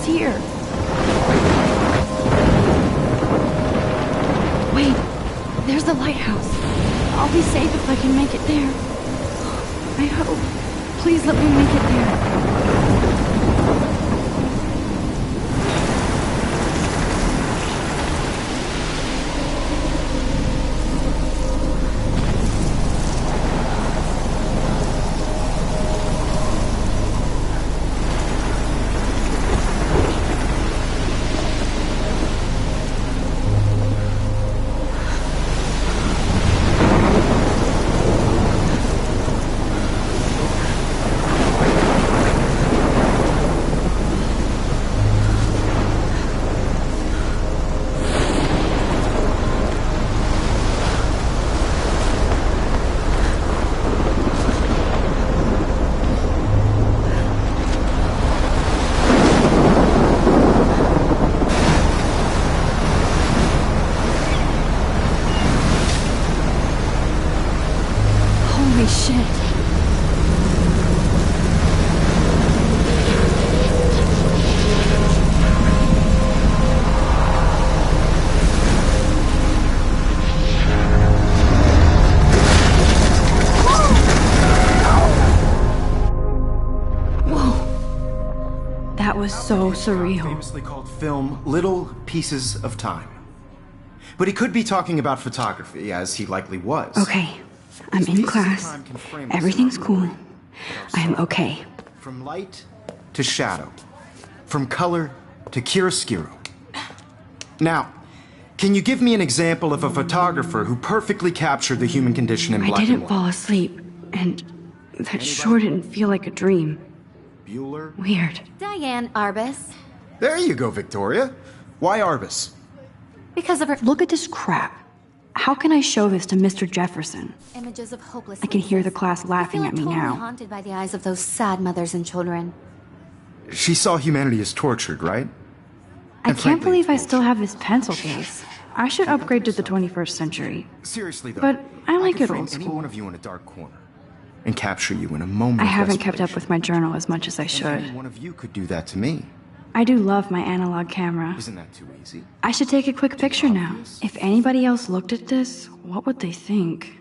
here. Wait, there's the lighthouse. I'll be safe if I can make it there. I hope. Please let me make it there. Holy shit. Whoa. That was so surreal. Famously called film Little Pieces of Time. But he could be talking about photography, as he likely was. Okay. I'm in class. Everything's cool. I'm okay. From light to shadow. From color to chiaroscuro. Now, can you give me an example of a photographer who perfectly captured the human condition in black and I didn't white? fall asleep, and that sure didn't feel like a dream. Bueller? Weird. Diane Arbus. There you go, Victoria. Why Arbus? Because of her Look at this crap. How can I show this to Mr. Jefferson? images of hopeless. I can hear the class laughing at me totally now. haunted by the eyes of those sad mothers and children. She saw humanity as tortured, right? I And can't frankly, believe I still have this pencil case. I should upgrade to the 21st century. Seriously, though. But I like could it frame old any school. one of you in a dark corner and capture you in a moment. I of haven't kept up desperation. with my journal as much as I And should. any one of you could do that to me. I do love my analog camera. Isn't that too easy? I should take a quick picture now. If anybody else looked at this, what would they think?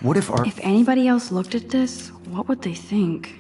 What if our... If anybody else looked at this, what would they think?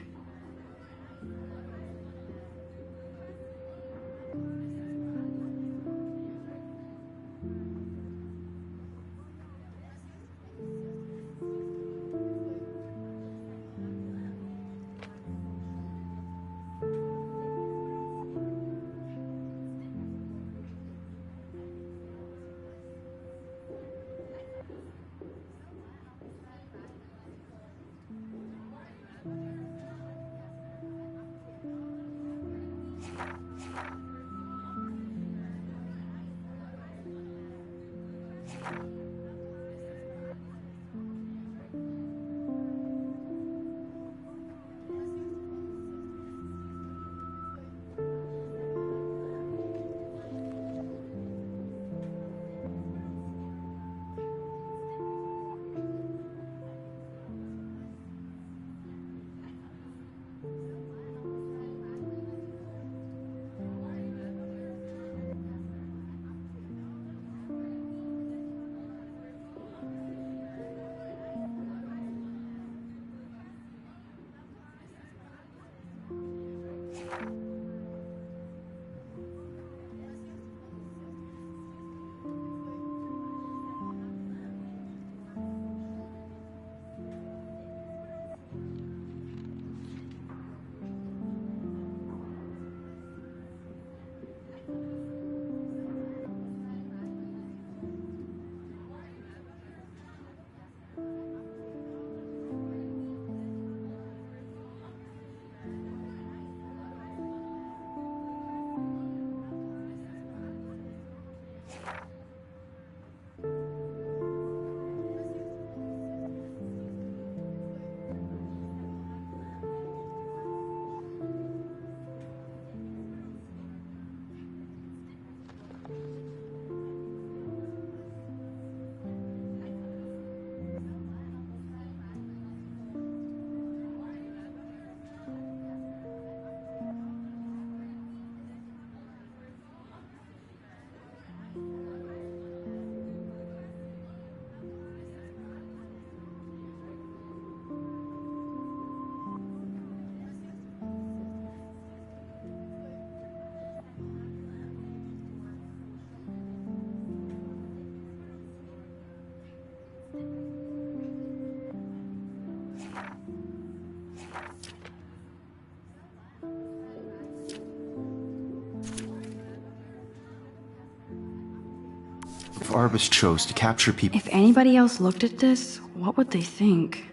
If Arbus chose to capture people... If anybody else looked at this, what would they think?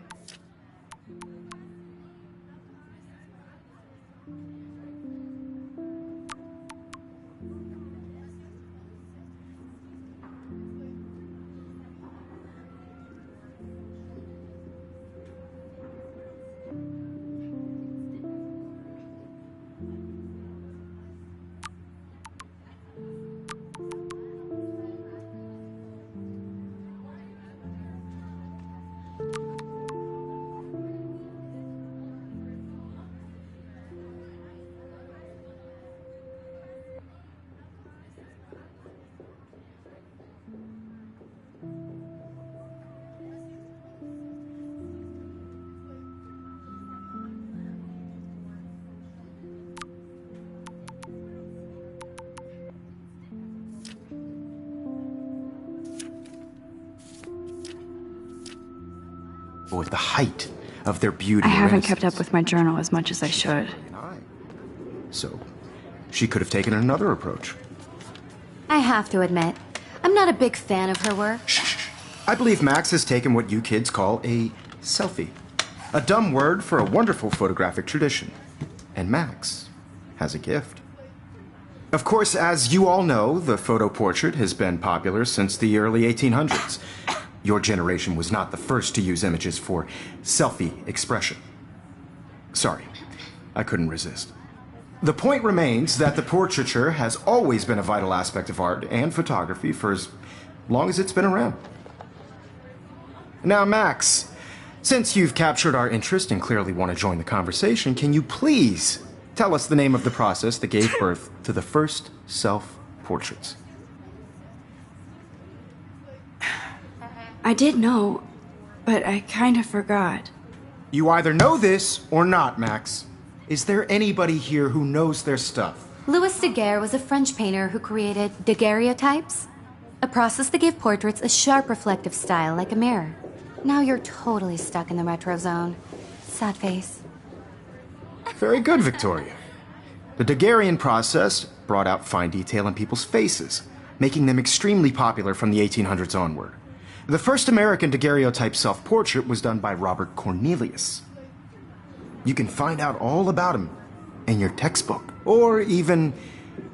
At the height of their beauty. I or haven't kept innocence. up with my journal as much as I should. So, she could have taken another approach. I have to admit, I'm not a big fan of her work. I believe Max has taken what you kids call a selfie. A dumb word for a wonderful photographic tradition. And Max has a gift. Of course, as you all know, the photo portrait has been popular since the early 1800s. Your generation was not the first to use images for selfie expression. Sorry, I couldn't resist. The point remains that the portraiture has always been a vital aspect of art and photography for as long as it's been around. Now, Max, since you've captured our interest and clearly want to join the conversation, can you please tell us the name of the process that gave birth to the first self-portraits. I did know, but I kind of forgot. You either know this or not, Max. Is there anybody here who knows their stuff? Louis Daguerre was a French painter who created daguerreotypes, a process that gave portraits a sharp reflective style like a mirror. Now you're totally stuck in the retro zone. Sad face. Very good, Victoria. The Daguerrean process brought out fine detail in people's faces, making them extremely popular from the 1800s onward. The first American daguerreotype self-portrait was done by Robert Cornelius. You can find out all about him in your textbook, or even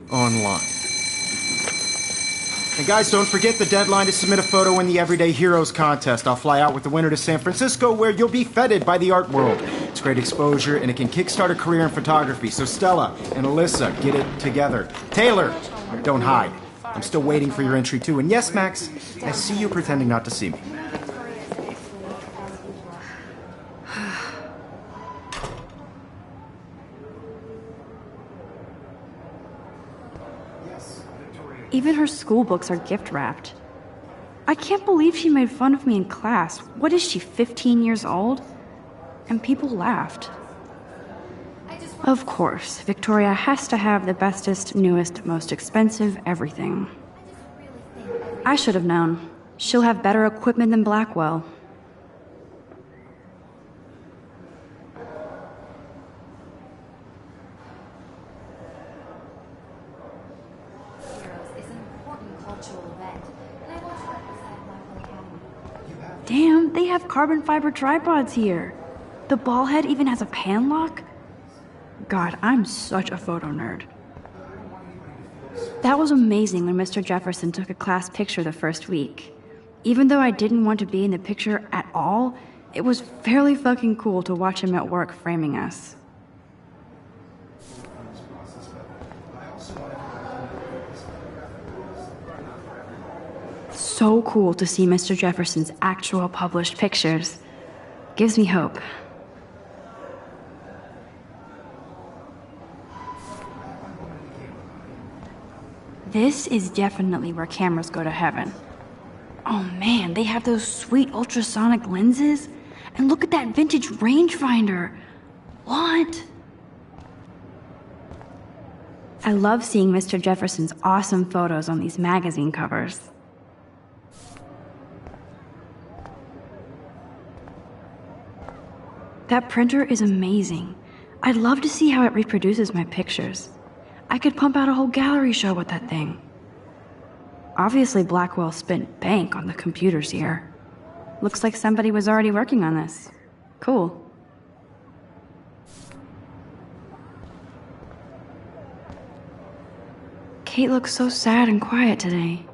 online. And guys, don't forget the deadline to submit a photo in the Everyday Heroes contest. I'll fly out with the winner to San Francisco, where you'll be feted by the art world. It's great exposure, and it can kickstart a career in photography. So Stella and Alyssa, get it together. Taylor, don't hide. I'm still waiting for your entry too. And yes, Max, I see you pretending not to see me. Even her school books are gift wrapped. I can't believe she made fun of me in class. What is she, 15 years old? And people laughed. Of course, Victoria has to have the bestest, newest, most expensive everything. I should have known. She'll have better equipment than Blackwell. Damn, they have carbon fiber tripods here. The ball head even has a pan lock? God, I'm such a photo nerd. That was amazing when Mr. Jefferson took a class picture the first week. Even though I didn't want to be in the picture at all, it was fairly fucking cool to watch him at work framing us. So cool to see Mr. Jefferson's actual published pictures. Gives me hope. This is definitely where cameras go to heaven. Oh man, they have those sweet ultrasonic lenses. And look at that vintage rangefinder. What? I love seeing Mr. Jefferson's awesome photos on these magazine covers. That printer is amazing. I'd love to see how it reproduces my pictures. I could pump out a whole gallery show with that thing. Obviously, Blackwell spent bank on the computers here. Looks like somebody was already working on this. Cool. Kate looks so sad and quiet today.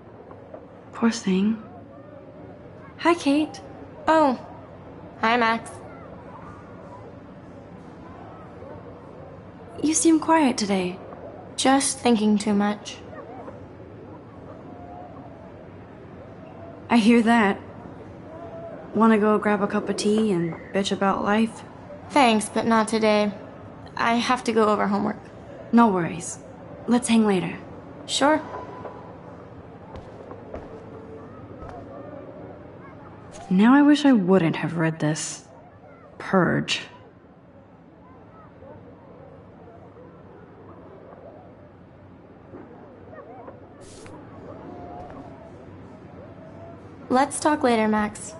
Poor thing. Hi, Kate. Oh. Hi, Max. You seem quiet today. Just thinking too much. I hear that. Wanna go grab a cup of tea and bitch about life? Thanks, but not today. I have to go over homework. No worries. Let's hang later. Sure. Now I wish I wouldn't have read this. Purge. Let's talk later, Max.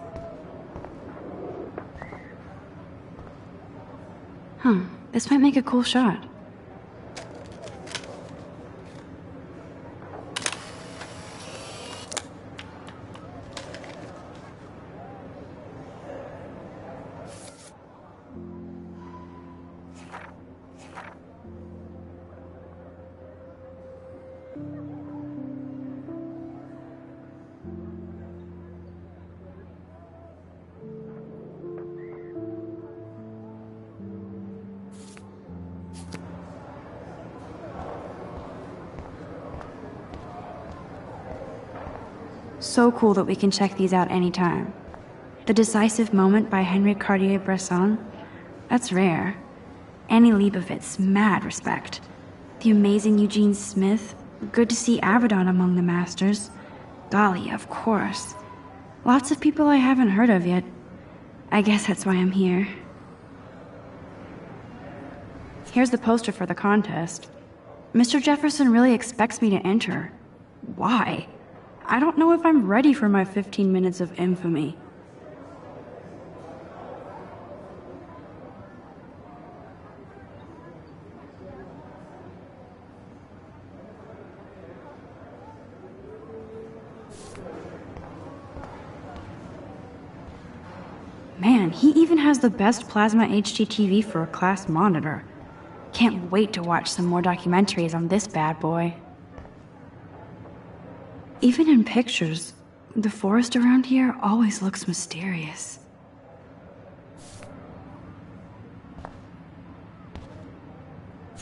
This might make a cool shot. So cool that we can check these out anytime. The Decisive Moment by Henri Cartier-Bresson? That's rare. Annie Leibovitz, mad respect. The amazing Eugene Smith, good to see Avedon among the masters. Golly, of course. Lots of people I haven't heard of yet. I guess that's why I'm here. Here's the poster for the contest. Mr. Jefferson really expects me to enter. Why? I don't know if I'm ready for my 15 minutes of infamy. Man, he even has the best plasma HDTV for a class monitor. Can't wait to watch some more documentaries on this bad boy. Even in pictures, the forest around here always looks mysterious.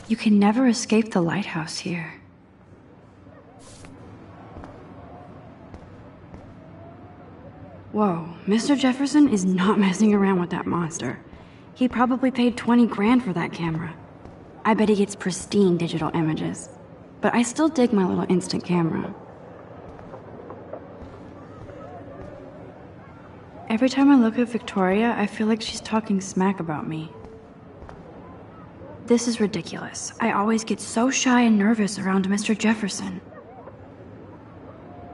You can never escape the lighthouse here. Whoa, Mr. Jefferson is not messing around with that monster. He probably paid 20 grand for that camera. I bet he gets pristine digital images. But I still dig my little instant camera. Every time I look at Victoria, I feel like she's talking smack about me. This is ridiculous. I always get so shy and nervous around Mr. Jefferson.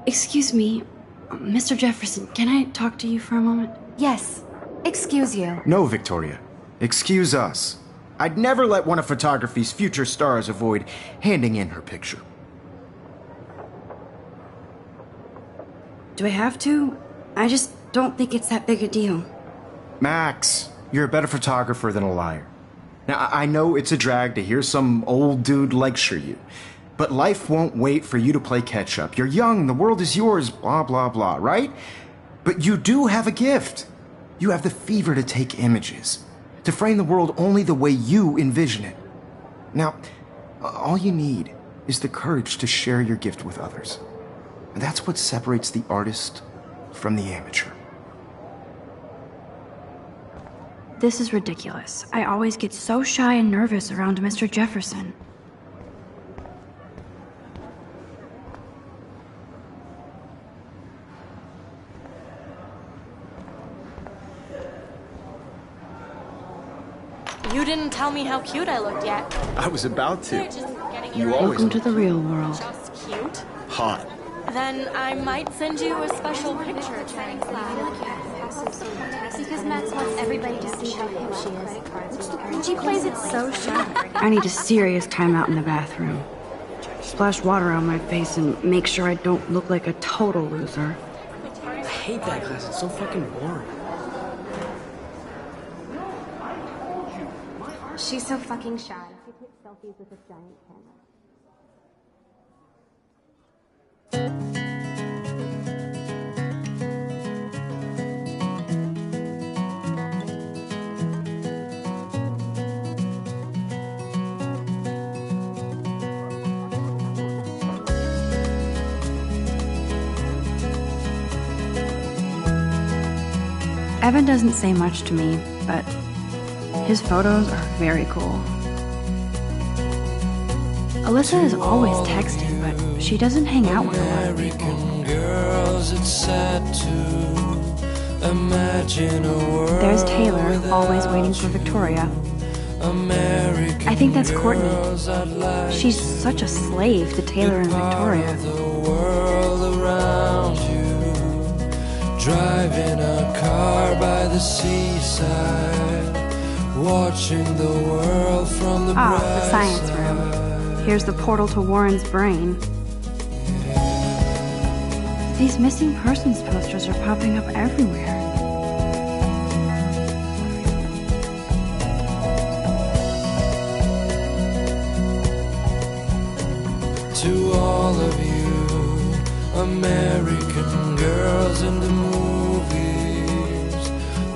Excuse me, Mr. Jefferson, can I talk to you for a moment? Yes. Excuse you. No, Victoria. Excuse us. I'd never let one of photography's future stars avoid handing in her picture. Do I have to? I just don't think it's that big a deal. Max, you're a better photographer than a liar. Now, I know it's a drag to hear some old dude lecture you, but life won't wait for you to play catch-up. You're young, the world is yours, blah, blah, blah, right? But you do have a gift. You have the fever to take images, to frame the world only the way you envision it. Now, all you need is the courage to share your gift with others. And that's what separates the artist from the amateur. This is ridiculous. I always get so shy and nervous around Mr. Jefferson. You didn't tell me how cute I looked yet. I was about to. You're just getting You your always Welcome to the real world. just cute. hot. Then I might send you a special picture. Because Max wants everybody to see how hip she is. She plays it so shy. I need a serious timeout in the bathroom. Splash water on my face and make sure I don't look like a total loser. I hate that class. It's so fucking boring. She's so fucking shy. She takes selfies with a giant camera. Evan doesn't say much to me, but his photos are very cool. Alyssa is always texting, but she doesn't hang out with a lot of people. American girls, it's sad to imagine a world. There's Taylor, always waiting for Victoria. American I think that's Courtney. girls, I'd like She's such a slave to Taylor and Victoria. the world around you. Driving a car by the seaside, watching the world from the Ah, the bright science side. room. Here's the portal to Warren's brain. These missing persons posters are popping up everywhere. To all of you American girls in the movies,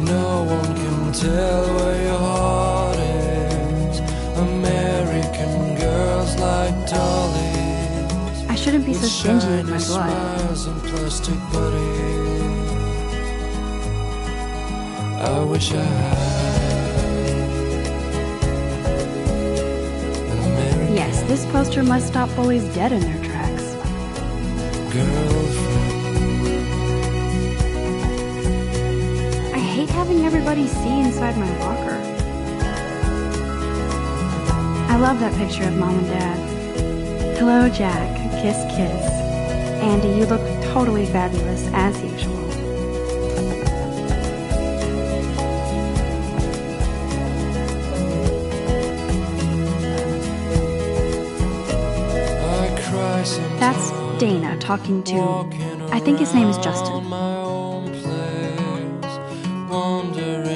no one can tell where your heart is. American girls like dollies, I shouldn't be so stingy with my shiny blood. smiles and plastic buddies. I wish I had This poster must stop bullies dead in their tracks. girlfriend. I hate having everybody see inside my locker. I love that picture of Mom and Dad. Hello, Jack. Kiss, kiss. Andy, you look totally fabulous, as usual. I cry sometimes. That's Dana talking to, I think his name is Justin.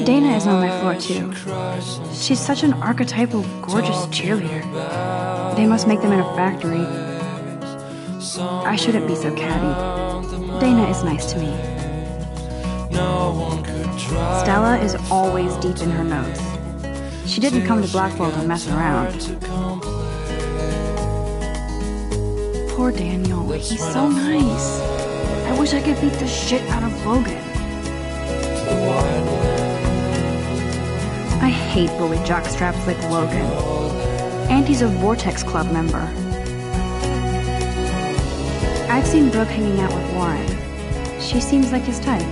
Dana is on my floor too. She's such an archetypal, gorgeous cheerleader. They must make them in a factory. I shouldn't be so catty. Dana is nice to me. Stella is always deep in her notes. She didn't come to Blackwell to mess around. Poor Daniel, he's so nice. I wish I could beat the shit out of Logan. I hate bully jockstraps like Logan. And he's a Vortex Club member. I've seen Brooke hanging out with Warren. She seems like his type.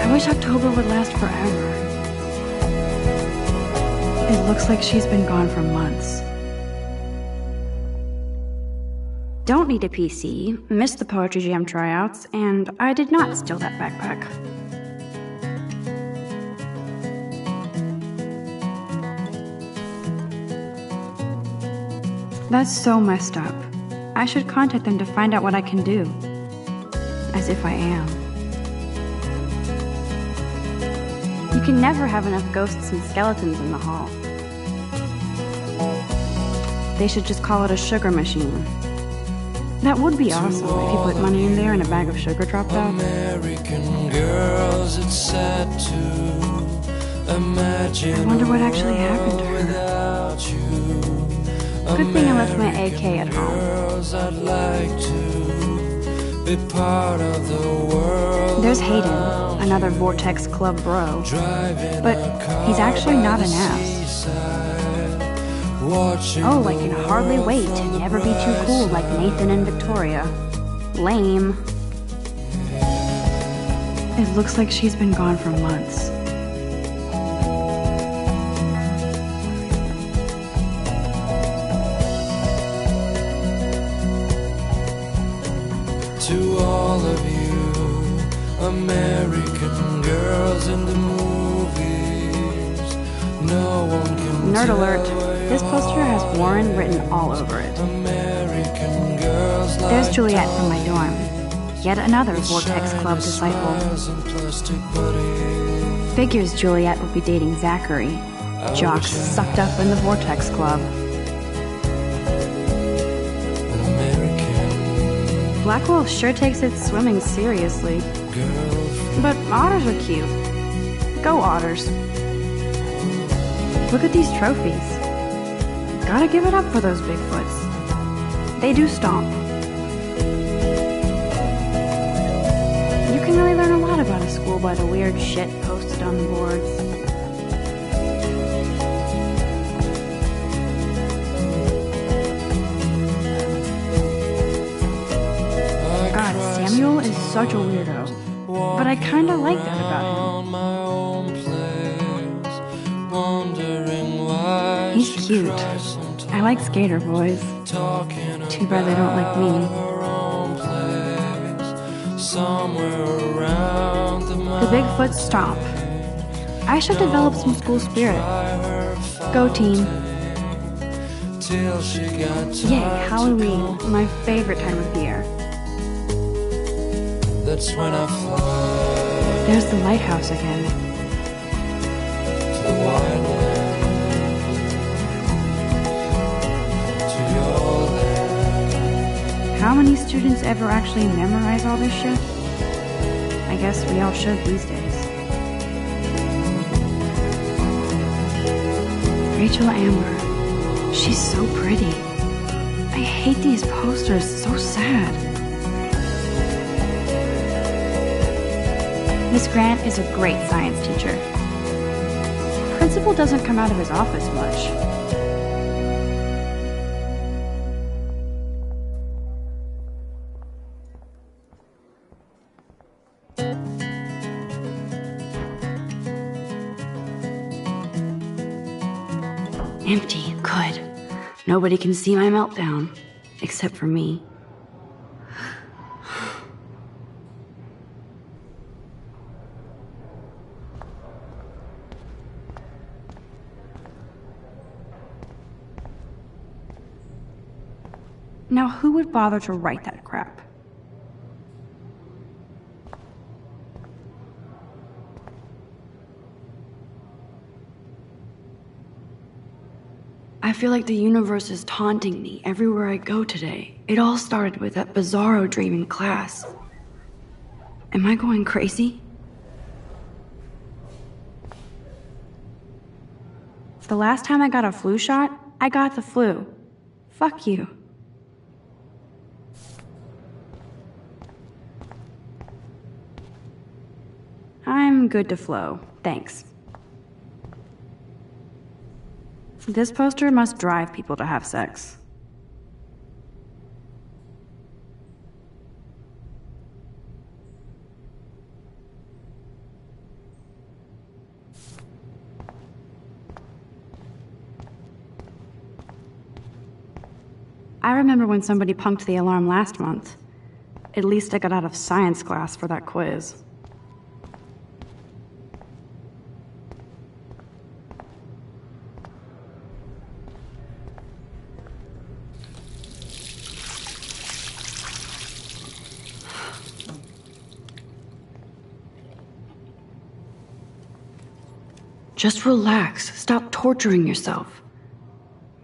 I wish October would last forever. It looks like she's been gone for months. Don't need a PC, missed the Poetry Jam tryouts, and I did not steal that backpack. That's so messed up. I should contact them to find out what I can do. As if I am. You can never have enough ghosts and skeletons in the hall. They should just call it a sugar machine. That would be awesome if you put money in there and a bag of sugar dropped out. American girls, it's sad to imagine. I wonder what actually happened to her. Without you. Good thing I left my AK at home. Girls, I'd like to be part of the world. There's Hayden, another Vortex Club bro. But he's actually not an ass. Oh, I can hardly wait to never be too cool like Nathan and Victoria. Lame. It looks like she's been gone for months. To all of you, American girls in the movies, no one can Nerd tell alert. This poster has Warren written all over it. American girls like There's Juliet from my dorm. Yet another Vortex Club disciple. and plastic buddies. Figures Juliet would be dating Zachary. Jock sucked up in the Vortex Club. An American Blackwell sure takes its swimming seriously. girl. But otters are cute. Go otters. Look at these trophies. Gotta give it up for those Bigfoots. They do stomp. You can really learn a lot about a school by the weird shit posted on the boards. God, Samuel is such a weirdo. But I kinda like that about him. On my own place, wondering why He's she cute. cries sometimes, I like skater boys. talking Too bad they don't like me. her own place, somewhere around the The Bigfoot stomp. I should develop some school spirit. Go team. till she got Yay, tired. Halloween, my favorite time of year. That's when I fly There's the lighthouse again. to the wide land, to your land. How many students ever actually memorize all this shit? I guess we all should these days. Rachel Amber. She's so pretty. I I hate these posters, so sad. Miss Grant is a great science teacher. Principal doesn't come out of his office much. Empty, good. Nobody can see my meltdown, except for me. Now, who would bother to write that crap? I feel like the universe is taunting me everywhere I go today. It all started with that bizarro dream in class. Am I going crazy? The last time I got a flu shot, I got the flu. Fuck you. I'm good to flow, thanks. This poster must drive people to have sex. I remember when somebody punked the alarm last month. At least I got out of science class for that quiz. Just relax. Stop torturing yourself.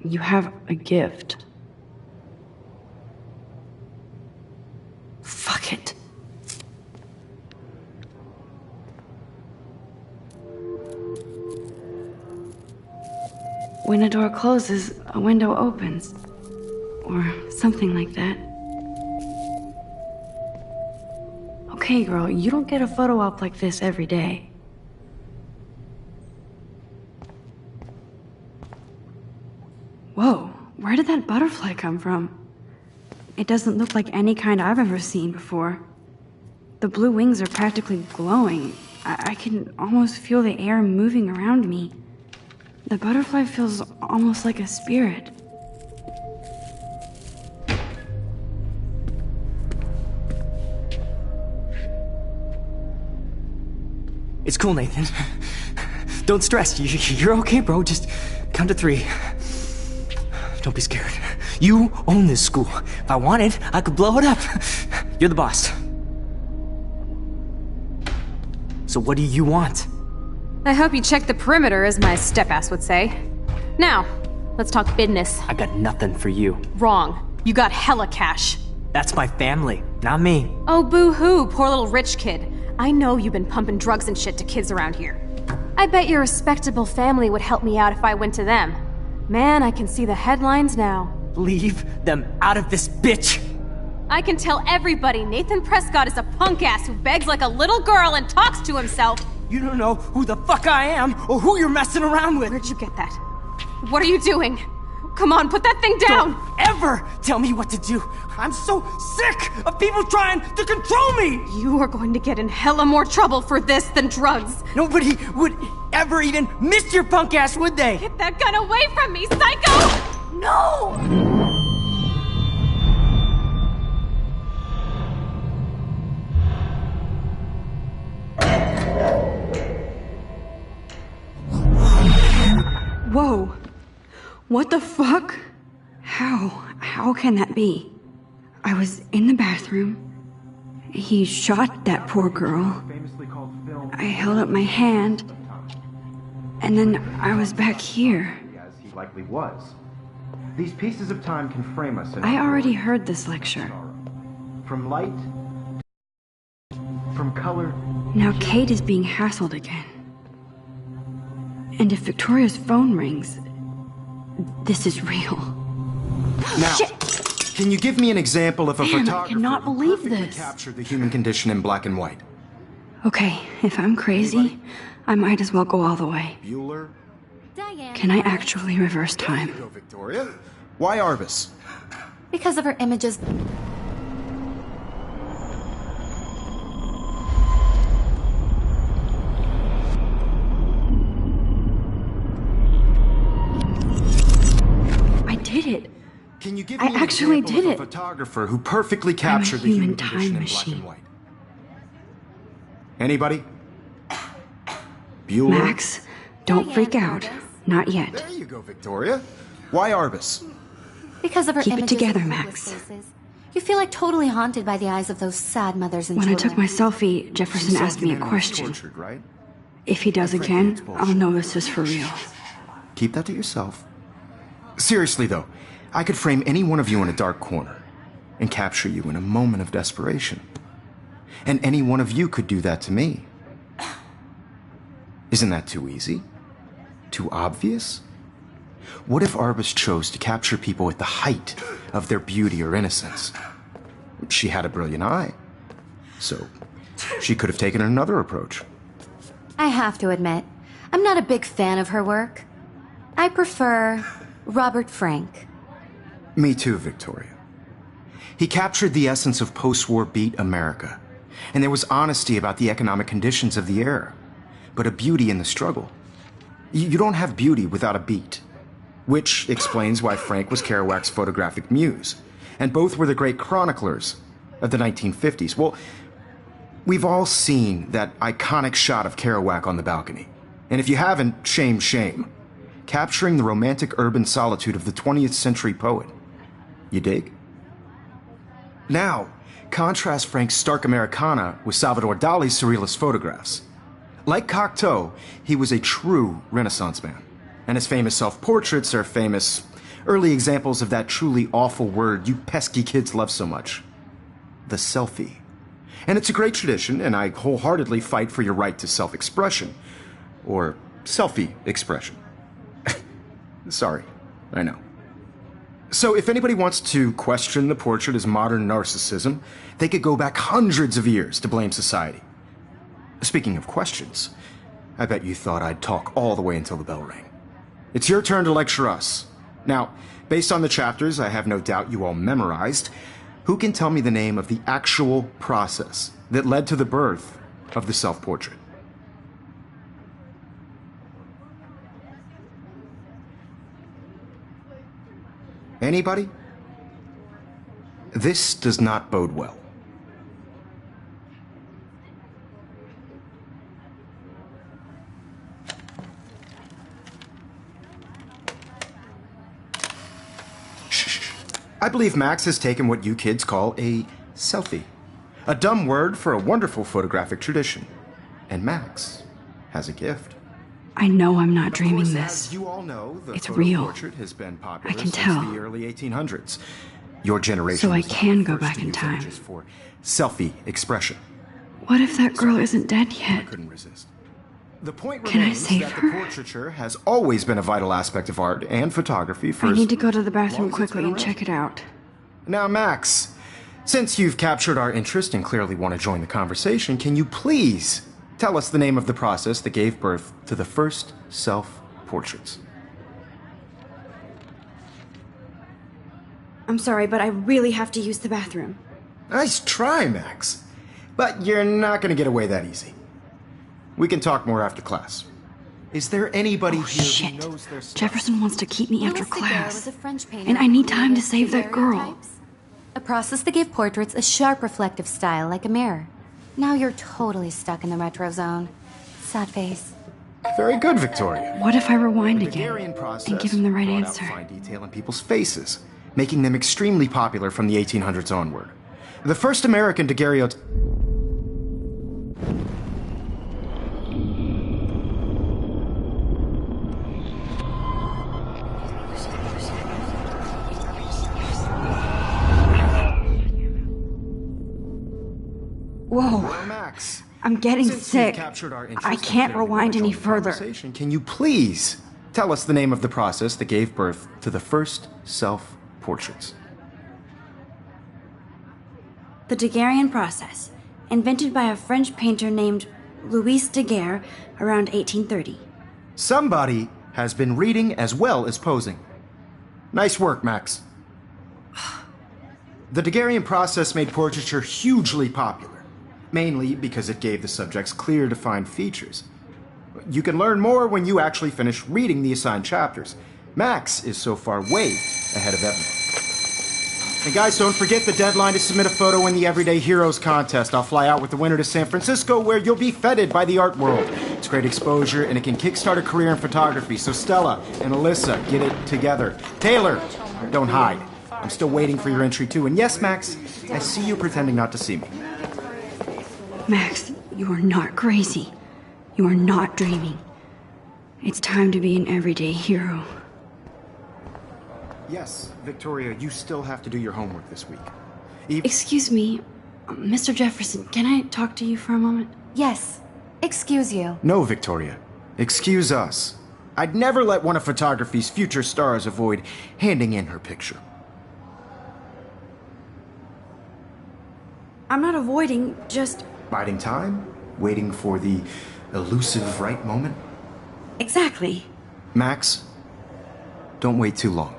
You have a gift. Fuck it. When a door closes, a window opens. Or something like that. Okay, girl, you don't get a photo op like this every day. Whoa, where did that butterfly come from? It doesn't look like any kind I've ever seen before. The blue wings are practically glowing. I can almost feel the air moving around me. The butterfly feels almost like a spirit. It's cool, Nathan. Don't stress. You're okay, bro. Just count to 3. Don't be scared. You own this school. If I wanted, I could blow it up. You're the boss. So what do you want? I hope you checked the perimeter, as my step-ass would say. Now, let's talk business. I got nothing for you. Wrong. You got hella cash. That's my family, not me. Oh, boo-hoo, poor little rich kid. I know you've been pumping drugs and shit to kids around here. I bet your respectable family would help me out if I went to them. Man, I can see the headlines now. Leave them out of this bitch! I can tell everybody Nathan Prescott is a punk ass who begs like a little girl and talks to himself. You don't know who the fuck I am or who you're messing around with. Where'd you get that? What are you doing? Come on, put that thing down! Don't ever tell me what to do! I'm so sick of people trying to control me! You are going to get in hella more trouble for this than drugs. Nobody would ever even miss your punk ass, would they? Get that gun away from me, psycho! No! Whoa. What the fuck? How can that be? I was in the bathroom. He shot that poor girl. I held up my hand. And then I was back here. As he likely was. These pieces of time can frame us in I already heard this lecture. From light, from color. Now Kate is being hassled again. And if Victoria's phone rings, this is real. Now, Shit. can you give me an example of a Man, I photographer cannot who believe perfectly this. captured the human condition in black and white? Okay, if I'm crazy, I might as well go all the way. Bueller? Diane. Can I actually reverse time? Go, Victoria. Why Arbus? Because of her images. I did it. Can you give I me an actually example did of it. a photographer who perfectly captured the human human time condition in black machine. and white? Anybody? Bueller? Max, don't freak out. Not yet. There you go, Victoria. Why Arbus? Because of her Keep it images together, of Max. hopeless faces. You feel like totally haunted by the eyes of those sad mothers and When I children. took my selfie, Jefferson She's asked me a saying Anna was question. tortured, right? If he does Frankly, again, it's bullshit. I'll know this is for real. Keep that to yourself. Seriously, though, I could frame any one of you in a dark corner and capture you in a moment of desperation. And any one of you could do that to me. Isn't that too easy? Too obvious? What if Arbus chose to capture people at the height of their beauty or innocence? She had a brilliant eye, so she could have taken another approach. I have to admit, I'm not a big fan of her work. I prefer Robert Frank. Me too, Victoria. He captured the essence of post-war beat America, and there was honesty about the economic conditions of the era, but a beauty in the struggle. You don't have beauty without a beat, which explains why Frank was Kerouac's photographic muse, and both were the great chroniclers of the 1950s. Well, we've all seen that iconic shot of Kerouac on the balcony, and if you haven't, shame, shame. Capturing the romantic urban solitude of the 20th century poet. You dig? Now, contrast Frank's stark Americana with Salvador Dali's surrealist photographs. Like Cocteau, he was a true Renaissance man, and his famous self-portraits are famous early examples of that truly awful word you pesky kids love so much. The selfie. And it's a great tradition, and I wholeheartedly fight for your right to self-expression. Or selfie expression. Sorry, I know. So if anybody wants to question the portrait as modern narcissism, they could go back hundreds of years to blame society. Speaking of questions, I bet you thought I'd talk all the way until the bell rang. It's your turn to lecture us. Now, based on the chapters I have no doubt you all memorized, who can tell me the name of the actual process that led to the birth of the self-portrait? Anybody? This does not bode well. Shh. I believe Max has taken what you kids call a selfie. A dumb word for a wonderful photographic tradition. And Max has a gift. I know I'm not Of dreaming course, this. as you all know, the It's photo real. portrait has been popular I can since tell. the early 1800s. Your generation So I was the can go first back to in use time. images for selfie expression. What if that girl isn't dead I yet? couldn't resist. The point Can I remains save that her? the portraiture has always been a vital aspect of art and photography for I as need to go to the long bathroom as it's quickly been and around. check it out. Now, Max, since you've captured our interest and clearly want to join the conversation, can you please tell us the name of the process that gave birth to the first self-portraits? I'm sorry, but I really have to use the bathroom. Nice try, Max. But you're not going to get away that easy. We can talk more after class. Is there anybody Oh, here shit. who knows their stuff? Jefferson wants to keep me after Louis Daguerre class. was a French painter And I need who time to created save that girl. daguerreotypes, a process that gave portraits a sharp reflective style like a mirror. Now you're totally stuck in the retro zone. Sad face. Very good, Victoria. What if I rewind The again Daguerrean process and give him the right brought out answer? fine detail in people's faces, making them extremely popular from the 1800s onward. The first American daguerreotype. Whoa, Max, I'm getting since you've sick. captured our interest I and can't clearly wanna rewind any join the further. conversation, can you please tell us the name of the process that gave birth to the first self-portrait? portraits. The Daguerrean process, invented by a French painter named Louis Daguerre around 1830. Somebody has been reading as well as posing. Nice work, Max. The Daguerrean process made portraiture hugely popular, mainly because it gave the subjects clear, defined features. You can learn more when you actually finish reading the assigned chapters. Max is so far way ahead of everyone. And guys, don't forget the deadline to submit a photo in the Everyday Heroes contest. I'll fly out with the winner to San Francisco, where you'll be feted by the art world. It's great exposure, and it can kickstart a career in photography. So Stella and Alyssa, get it together. Taylor, don't hide. I'm still waiting for your entry too. And yes, Max, I see you pretending not to see me. Max, you are not crazy. You are not dreaming. It's time to be an everyday hero. Yes, Victoria, you still have to do your homework this week. Excuse me, Mr. Jefferson, can I talk to you for a moment? Yes. Excuse you. No, Victoria. Excuse us. I'd never let one of photography's future stars avoid handing in her picture. I'm not avoiding, just... Biding time? Waiting for the elusive right moment? Exactly. Max, don't wait too long.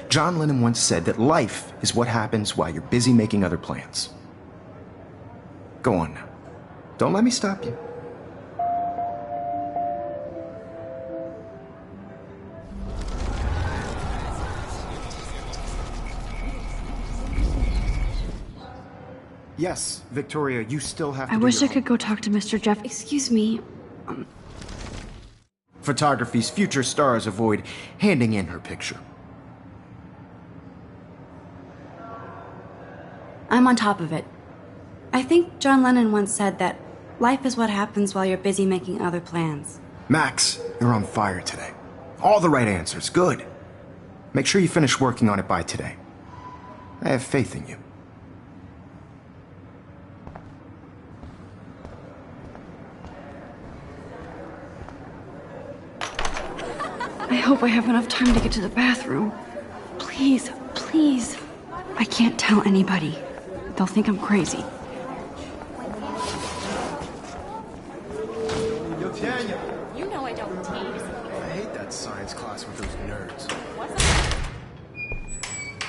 John Lennon once said that life is what happens while you're busy making other plans. Go on now. Don't let me stop you. Yes, Victoria, you still have to I do wish your I could go talk to Mr. Jeff. Excuse me. Photography's future stars avoid handing in her picture. I'm on top of it. I think John Lennon once said that life is what happens while you're busy making other plans. Max, you're on fire today. All the right answers. Good. Make sure you finish working on it by today. I have faith in you. I hope I have enough time to get to the bathroom. Please, please. I can't tell anybody. They'll think I'm crazy. Yo, Tanya. You know I don't tease. I hate that science class with those nerds.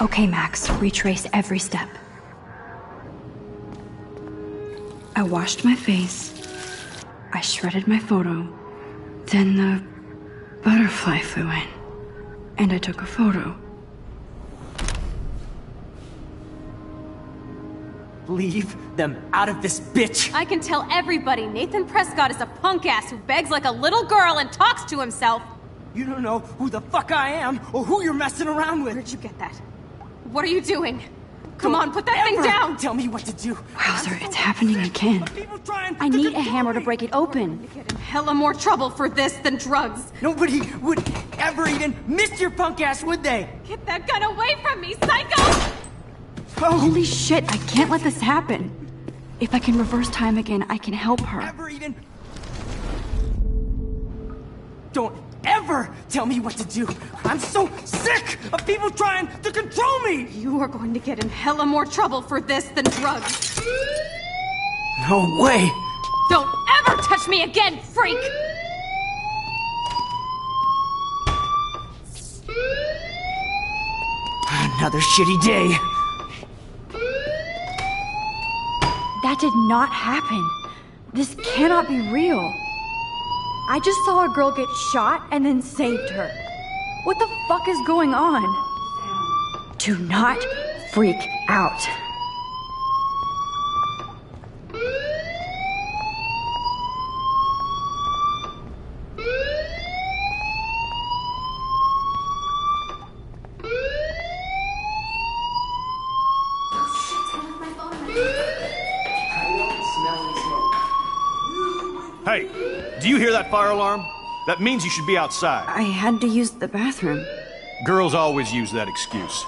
Okay, Max, retrace every step. I washed my face. I shredded my photo. Then the butterfly flew in. And I took a photo. Leave them out of this bitch! I can tell everybody Nathan Prescott is a punk ass who begs like a little girl and talks to himself. You don't know who the fuck I am or who you're messing around with. Where'd you get that? What are you doing? Come on, put that Ever thing down! Tell me what to do. Wowzer, it's happening again. People trying I to need a control hammer to me. break it open. Get in hella more trouble for this than drugs. Nobody would ever even miss your punk ass, would they? Get that gun away from me, psycho! Oh, Holy shit, I can't let this happen. If I can reverse time again, I can help her. ever even... Don't ever tell me what to do. I'm so sick of people trying to control me. You are going to get in hella more trouble for this than drugs. No way. Don't ever touch me again, freak! Another shitty day. That did not happen. This cannot be real. I just saw a girl get shot and then saved her. What the fuck is going on? Do not freak out. Hey, do you hear that fire alarm? That means you should be outside. I had to use the bathroom. Girls always use that excuse.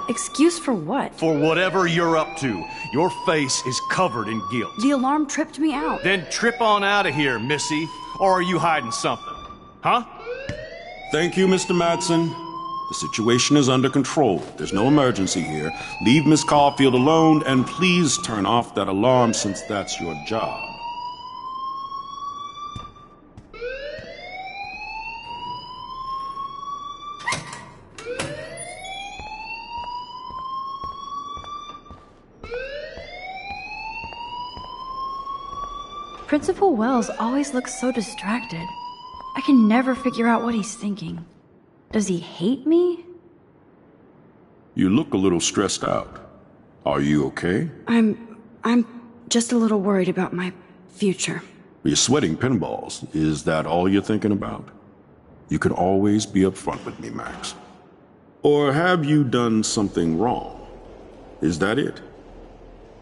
Excuse for what? For whatever you're up to, your face is covered in guilt. The alarm tripped me out. Then trip on out of here, Missy. Or are you hiding something? Huh? Thank you, Mr. Madsen. The situation is under control. There's no emergency here. Leave Miss Caulfield alone, and please turn off that alarm since that's your job. Principal Wells always looks so distracted. I can never figure out what he's thinking. Does he hate me? You look a little stressed out. Are you okay? I'm just a little worried about my future. You're sweating pinballs. Is that all you're thinking about? You can always be upfront with me, Max. Or have you done something wrong? Is that it?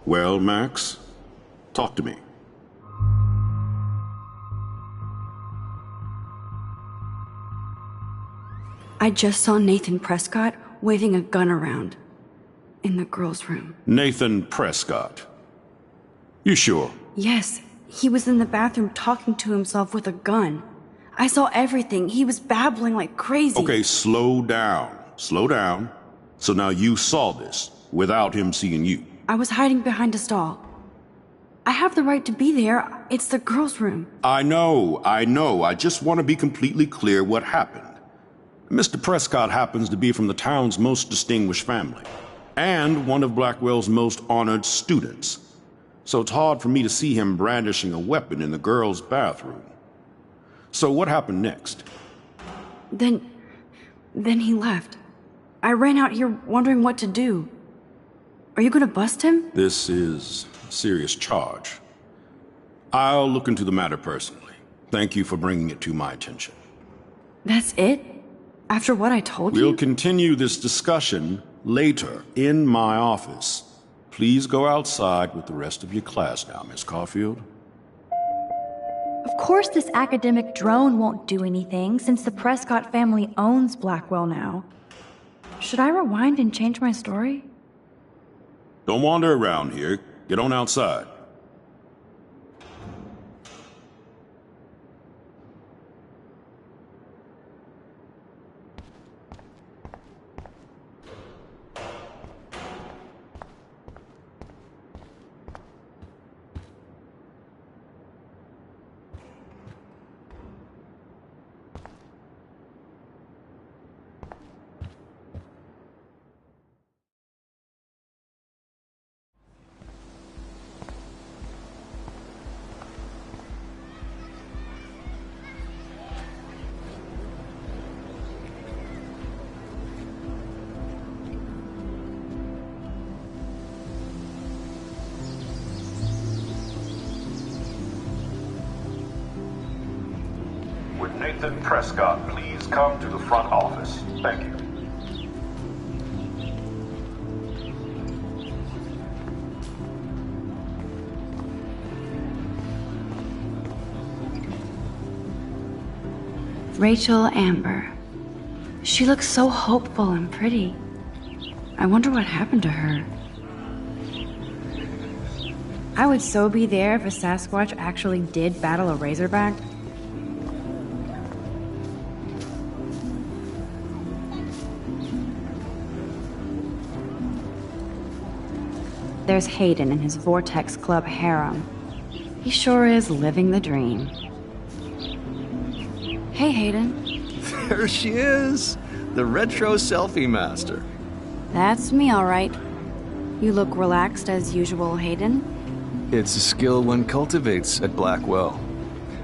Well, Max, talk to me. I just saw Nathan Prescott waving a gun around in the girls' room. Nathan Prescott. You sure? Yes, he was in the bathroom talking to himself with a gun. I saw everything. He was babbling like crazy. Okay, slow down. Slow down. So now you saw this without him seeing you. I was hiding behind a stall. I have the right to be there. It's the girls' room. I know. I just want to be completely clear what happened. Mr. Prescott happens to be from the town's most distinguished family, and one of Blackwell's most honored students. So it's hard for me to see him brandishing a weapon in the girls' bathroom. So what happened next? Then he left. I ran out here wondering what to do. Are you gonna bust him? This is a serious charge. I'll look into the matter personally. Thank you for bringing it to my attention. That's it? After what I told you? We'll continue this discussion later in my office. Please go outside with the rest of your class now, Miss Caulfield. Of course this academic drone won't do anything since the Prescott family owns Blackwell now. Should I rewind and change my story? Don't wander around here. Get on outside. Nathan Prescott, please come to the front office. Thank you. Rachel Amber. She looks so hopeful and pretty. I wonder what happened to her. I would so be there if a Sasquatch actually did battle a Razorback. There's Hayden and his Vortex Club harem. He sure is living the dream. Hey, Hayden. There she is! The retro selfie master. That's me, all right. You look relaxed as usual, Hayden. It's a skill one cultivates at Blackwell,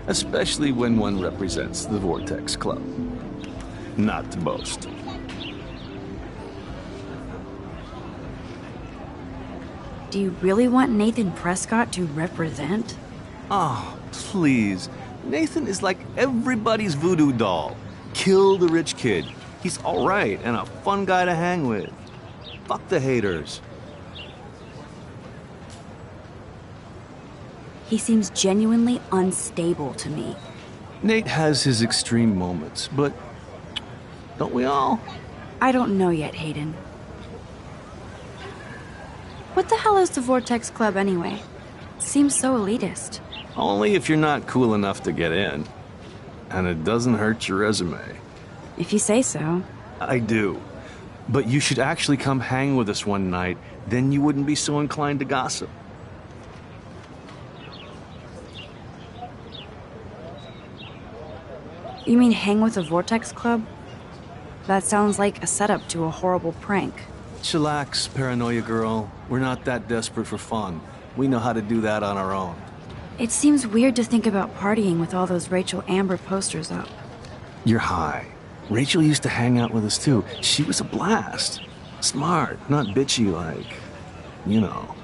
especially when one represents the Vortex Club. Not to boast. Do you really want Nathan Prescott to represent? Oh, please. Nathan is like everybody's voodoo doll. Kill the rich kid. He's all right and a fun guy to hang with. Fuck the haters. He seems genuinely unstable to me. Nate has his extreme moments, but don't we all? I don't know yet, Hayden. What the hell is the Vortex Club anyway? It seems so elitist. Only if you're not cool enough to get in. And it doesn't hurt your resume. If you say so. I do. But you should actually come hang with us one night, then you wouldn't be so inclined to gossip. You mean hang with the Vortex Club? That sounds like a setup to a horrible prank. Chillax, paranoia girl. We're not that desperate for fun. We know how to do that on our own. It seems weird to think about partying with all those Rachel Amber posters up. You're high. Rachel used to hang out with us too. She was a blast. Smart, not bitchy like, you know.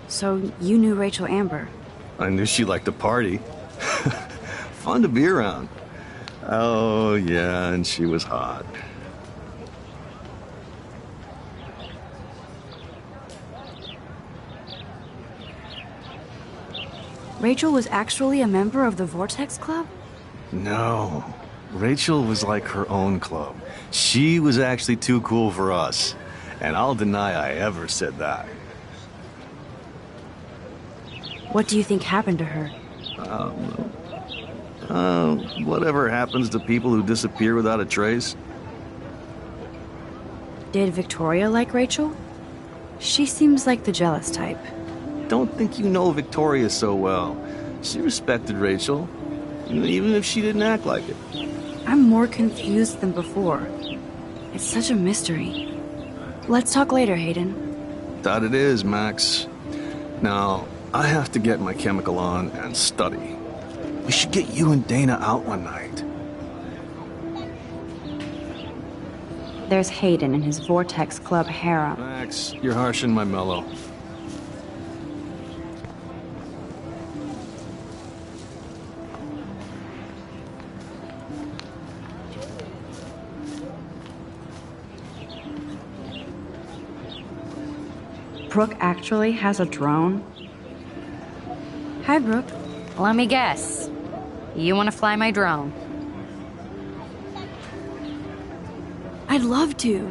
So you knew Rachel Amber? I knew she liked to party. Fun to be around. Oh, yeah, and she was hot. Rachel was actually a member of the Vortex Club? No. Rachel was like her own club. She was actually too cool for us. And I'll deny I ever said that. What do you think happened to her? Whatever happens to people who disappear without a trace. Did Victoria like Rachel? She seems like the jealous type. Don't think you know Victoria so well. She respected Rachel, even if she didn't act like it. I'm more confused than before. It's such a mystery. Let's talk later, Hayden. That it is, Max. Now, I have to get my chemical on and study. We should get you and Dana out one night. There's Hayden and his Vortex Club harem. Max, you're harshing my mellow. Brooke actually has a drone? Hi, Brooke. Let me guess. You want to fly my drone? I'd love to.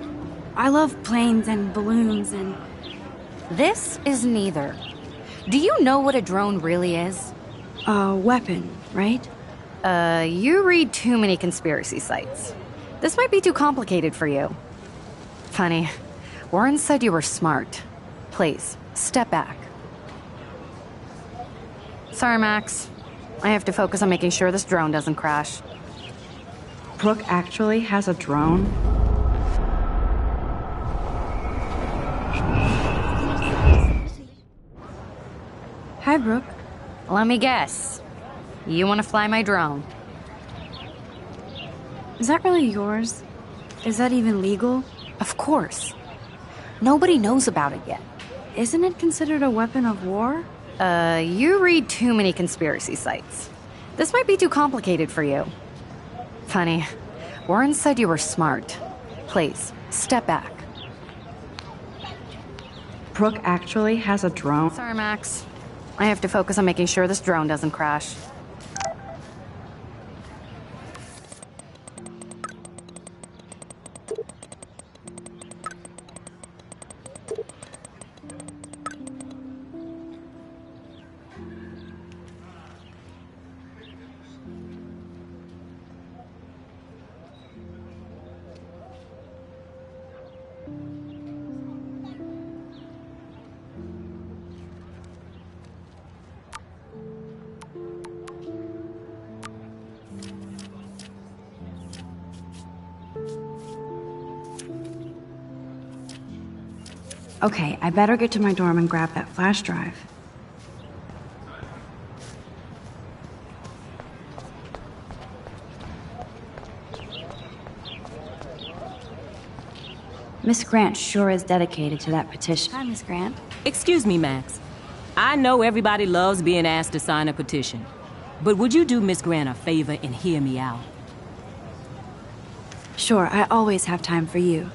I love planes and balloons and... This is neither. Do you know what a drone really is? A weapon, right? You read too many conspiracy sites. This might be too complicated for you. Funny, Warren said you were smart. Please, step back. Sorry, Max. I have to focus on making sure this drone doesn't crash. Brooke actually has a drone? Hi, Brooke. Let me guess. You want to fly my drone? Is that really yours? Is that even legal? Of course. Nobody knows about it yet. Isn't it considered a weapon of war? You read too many conspiracy sites. This might be too complicated for you. Funny, Warren said you were smart. Please, step back. Brooke actually has a drone? Sorry, Max. I have to focus on making sure this drone doesn't crash. Okay, I better get to my dorm and grab that flash drive. Miss Grant sure is dedicated to that petition. Hi, Miss Grant. Excuse me, Max. I know everybody loves being asked to sign a petition, but would you do Miss Grant a favor and hear me out? Sure, I always have time for you.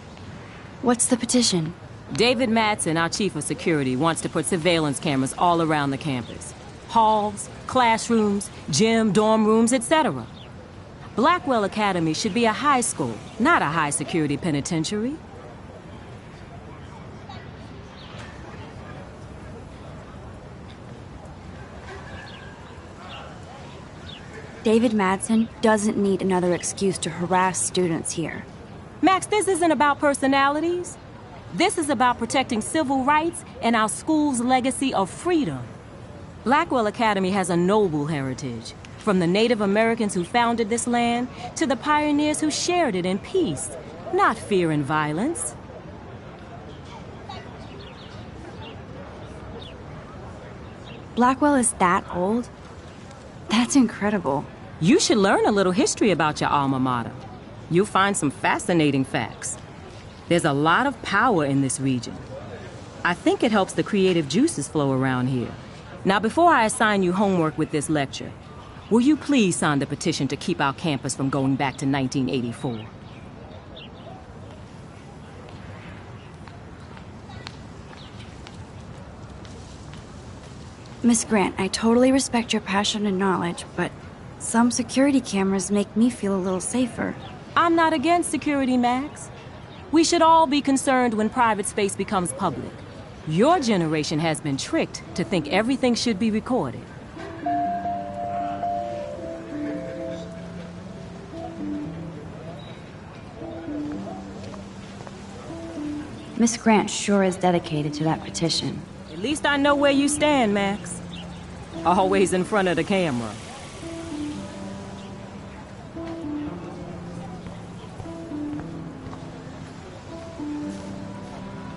What's the petition? David Madsen, our chief of security, wants to put surveillance cameras all around the campus. Halls, classrooms, gym, dorm rooms, etc. Blackwell Academy should be a high school, not a high-security penitentiary. David Madsen doesn't need another excuse to harass students here. Max, this isn't about personalities. This is about protecting civil rights and our school's legacy of freedom. Blackwell Academy has a noble heritage, from the Native Americans who founded this land to the pioneers who shared it in peace, not fear and violence. Blackwell is that old? That's incredible. You should learn a little history about your alma mater. You'll find some fascinating facts. There's a lot of power in this region. I think it helps the creative juices flow around here. Now, before I assign you homework with this lecture, will you please sign the petition to keep our campus from going back to 1984? Miss Grant, I totally respect your passion and knowledge, but some security cameras make me feel a little safer. I'm not against security, Max. We should all be concerned when private space becomes public. Your generation has been tricked to think everything should be recorded. Miss Grant sure is dedicated to that petition. At least I know where you stand, Max. Always in front of the camera.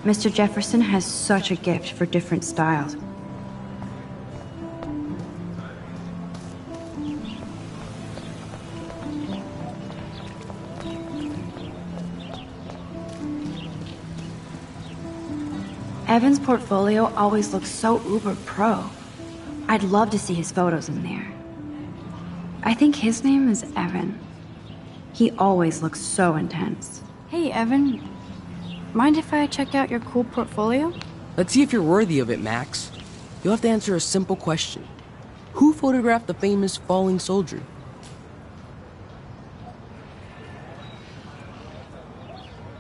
Mr. Jefferson has such a gift for different styles. Evan's portfolio always looks so uber pro. I'd love to see his photos in there. I think his name is Evan. He always looks so intense. Hey, Evan. Mind if I check out your cool portfolio? Let's see if you're worthy of it, Max. You'll have to answer a simple question. Who photographed the famous falling soldier?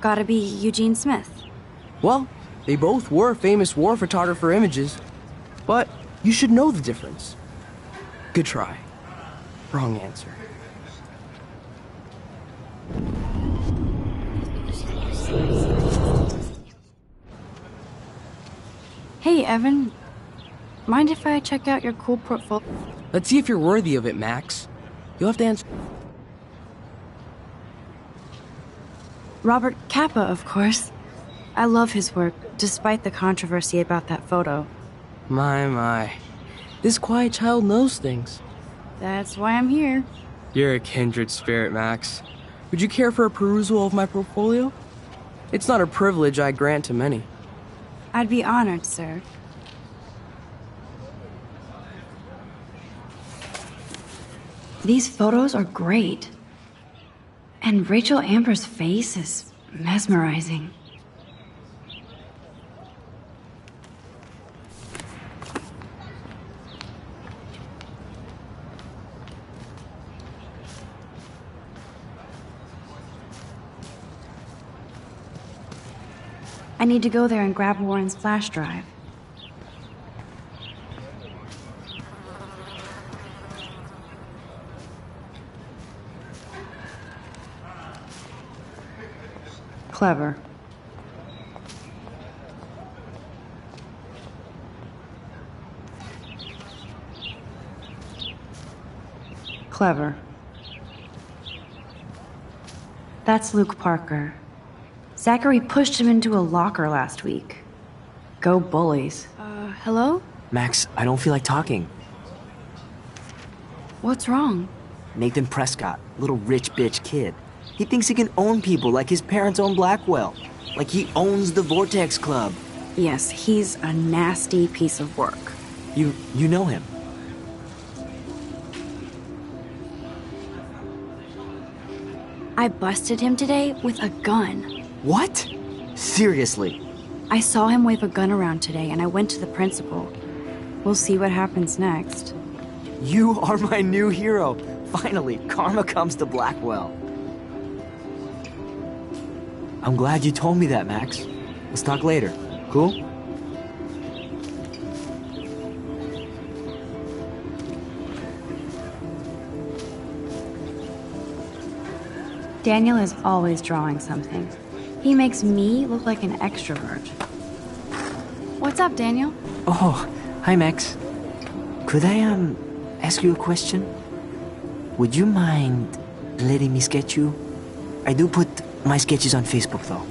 Gotta be Eugene Smith. Well, they both were famous war photographer images, but you should know the difference. Good try. Wrong answer. Hey, Evan. Mind if I check out your cool portfolio? Let's see if you're worthy of it, Max. You'll have to answer... Robert Capa, of course. I love his work, despite the controversy about that photo. My. This quiet child knows things. That's why I'm here. You're a kindred spirit, Max. Would you care for a perusal of my portfolio? It's not a privilege I grant to many. I'd be honored, sir. These photos are great. And Rachel Amber's face is mesmerizing. I need to go there and grab Warren's flash drive. Clever. Clever. That's Luke Parker. Zachary pushed him into a locker last week. Go bullies. Hello? Max, I don't feel like talking. What's wrong? Nathan Prescott, little rich bitch kid. He thinks he can own people like his parents own Blackwell. Like he owns the Vortex Club. Yes, he's a nasty piece of work. You know him. I busted him today with a gun. What? Seriously? I saw him wave a gun around today and I went to the principal. We'll see what happens next. You are my new hero. Finally, karma comes to Blackwell. I'm glad you told me that, Max. Let's talk later. Cool? Daniel is always drawing something. He makes me look like an extrovert. What's up, Daniel? Oh, hi, Max. Could I, ask you a question? Would you mind letting me sketch you? I do put my sketches on Facebook, though.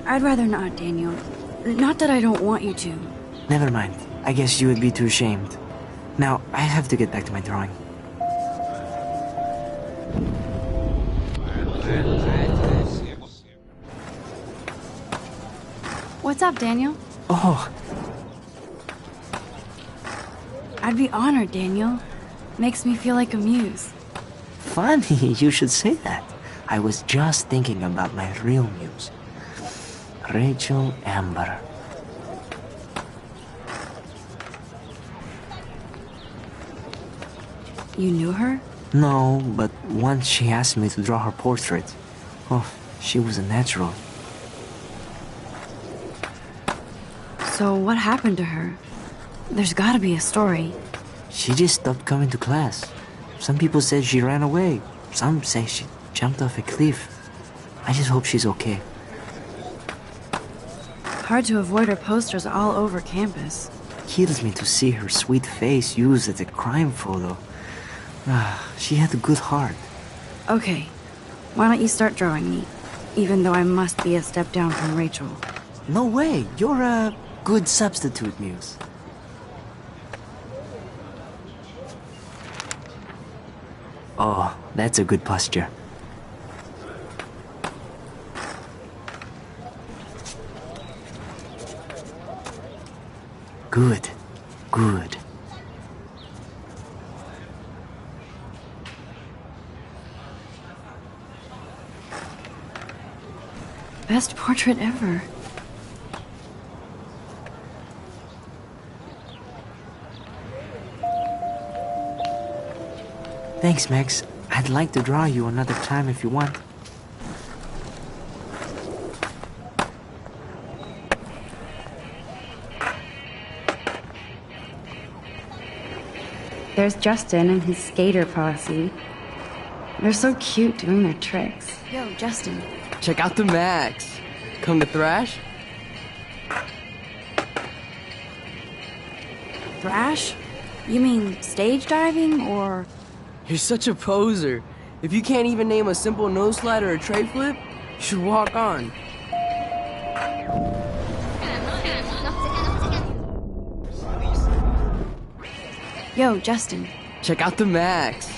I'd rather not, Daniel. Not that I don't want you to. Never mind. I guess you would be too ashamed. Now, I have to get back to my drawing. What's up, Daniel? Oh, I'd be honored, Daniel. Makes me feel like a muse. funny you should say that. I was just thinking about my real muse. Rachel Amber. You knew her? No, but once she asked me to draw her portrait. Oh, she was a natural. So what happened to her? There's gotta be a story. She just stopped coming to class. Some people said she ran away. Some say she jumped off a cliff. I just hope she's okay. Hard to avoid her posters all over campus. Kills me to see her sweet face used as a crime photo. She had a good heart. Okay, why don't you start drawing me? Even though I must be a step down from Rachel. No way, you're a good substitute, Muse. Oh, that's a good posture. Good, good. Best portrait ever. Thanks, Max. I'd like to draw you another time if you want. There's Justin and his skater posse. They're so cute doing their tricks. Yo, Justin. Check out the Max. Come to Thrash? Thrash? You mean stage diving or... You're such a poser. If you can't even name a simple nose slide or a tray flip, you should walk on. Yo, Justin. Check out the Max.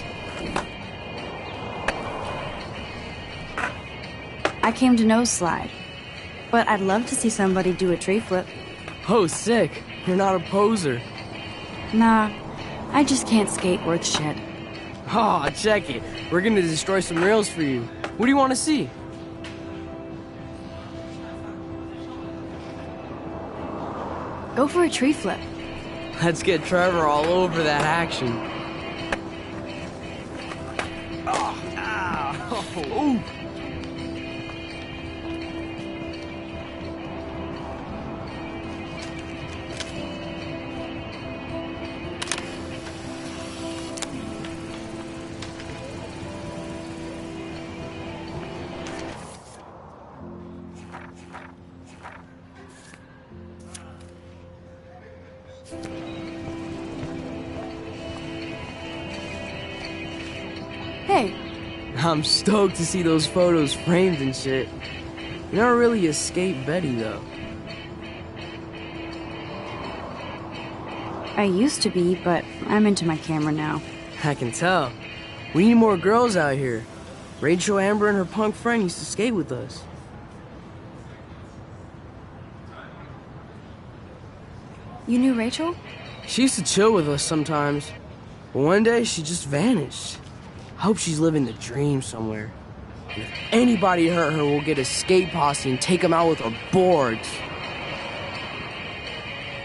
I came to nose slide. But I'd love to see somebody do a tree flip. Oh, sick. You're not a poser. Nah, I just can't skate worth shit. Oh, check it. We're gonna destroy some rails for you. What do you want to see? Go for a tree flip. Let's get Trevor all over that action. Oh, ow. Ooh. Hey. I'm stoked to see those photos framed and shit. You never really escaped Betty, though. I used to be, but I'm into my camera now. I can tell. We need more girls out here. Rachel Amber and her punk friend used to skate with us. You knew Rachel? She used to chill with us sometimes. But one day, she just vanished. I hope she's living the dream somewhere. And if anybody hurt her, we'll get a skate posse and take them out with our boards.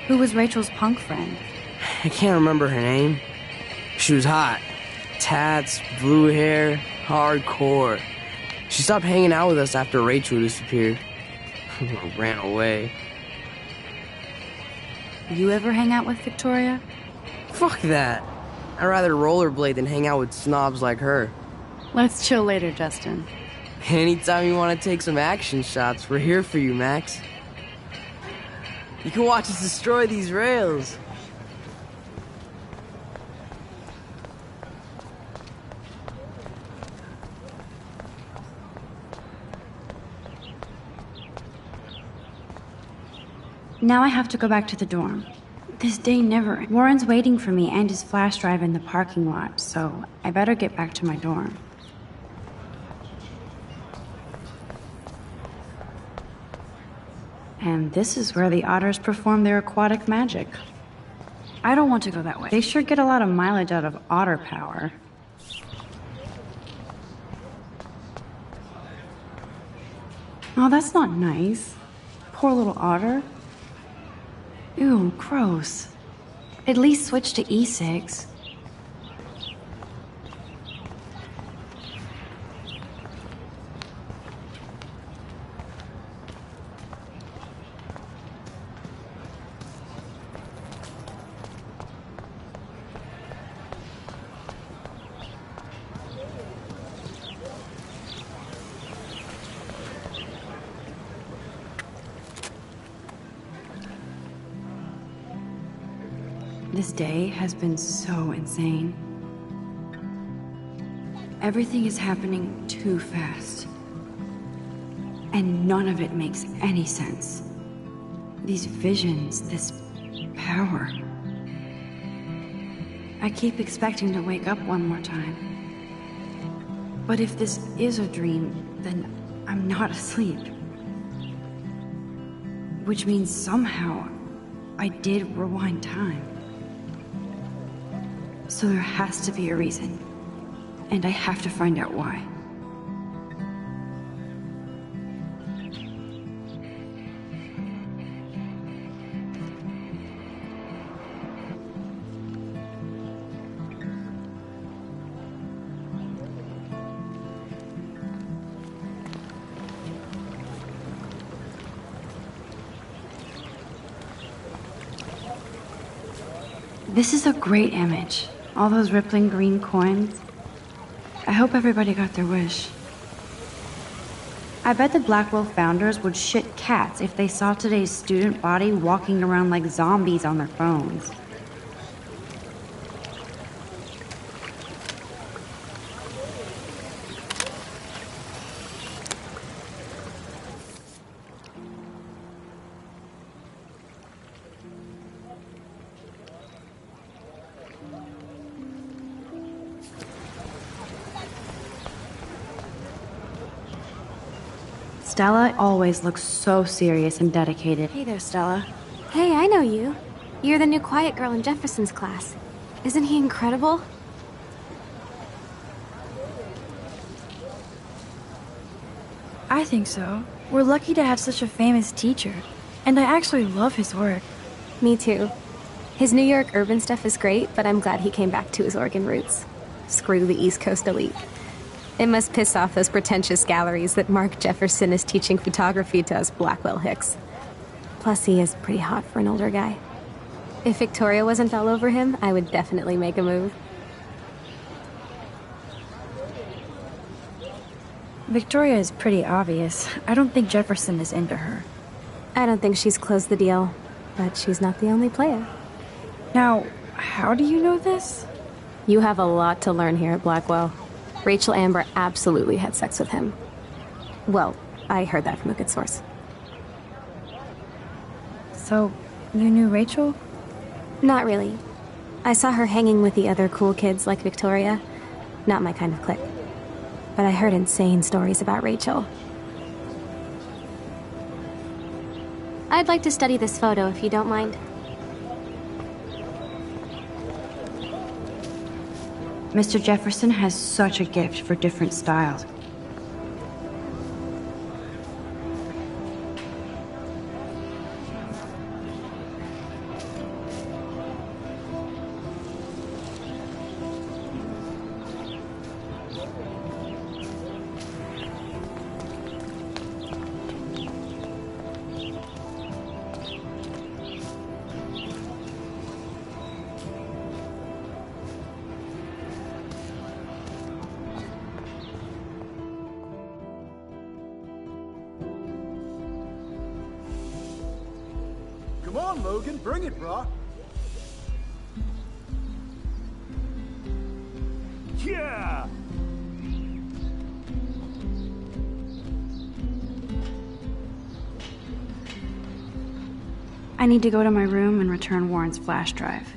Who was Rachel's punk friend? I can't remember her name. She was hot. Tats, blue hair, hardcore. She stopped hanging out with us after Rachel disappeared. Or ran away. You ever hang out with Victoria? Fuck that. I'd rather rollerblade than hang out with snobs like her. Let's chill later, Justin. Anytime you want to take some action shots, we're here for you, Max. You can watch us destroy these rails. Now I have to go back to the dorm. This day never ends. Warren's waiting for me and his flash drive in the parking lot, so I better get back to my dorm. And this is where the otters perform their aquatic magic. I don't want to go that way. They sure get a lot of mileage out of otter power. Oh, that's not nice. Poor little otter. Ew, gross. At least switch to E6. This day has been so insane. Everything is happening too fast. And none of it makes any sense. These visions, this power. I keep expecting to wake up one more time. But if this is a dream, then I'm not asleep. Which means somehow I did rewind time. So there has to be a reason. And I have to find out why. This is a great image. All those rippling green coins. I hope everybody got their wish. I bet the Blackwell founders would shit cats if they saw today's student body walking around like zombies on their phones. Stella always looks so serious and dedicated. Hey there, Stella. Hey, I know you. You're the new quiet girl in Jefferson's class. Isn't he incredible? I think so. We're lucky to have such a famous teacher. And I actually love his work. Me too. His New York urban stuff is great, but I'm glad he came back to his Oregon roots. Screw the East Coast elite. It must piss off those pretentious galleries that Mark Jefferson is teaching photography to us Blackwell hicks. Plus, he is pretty hot for an older guy. If Victoria wasn't all over him, I would definitely make a move. Victoria is pretty obvious. I don't think Jefferson is into her. I don't think she's closed the deal, but she's not the only player. Now, how do you know this? You have a lot to learn here at Blackwell. Rachel Amber absolutely had sex with him. Well, I heard that from a good source. So, you knew Rachel? Not really. I saw her hanging with the other cool kids like Victoria. Not my kind of clique. But I heard insane stories about Rachel. I'd like to study this photo if you don't mind. Mr. Jefferson has such a gift for different styles. Come on, Logan, bring it, brah. Yeah! I need to go to my room and return Warren's flash drive.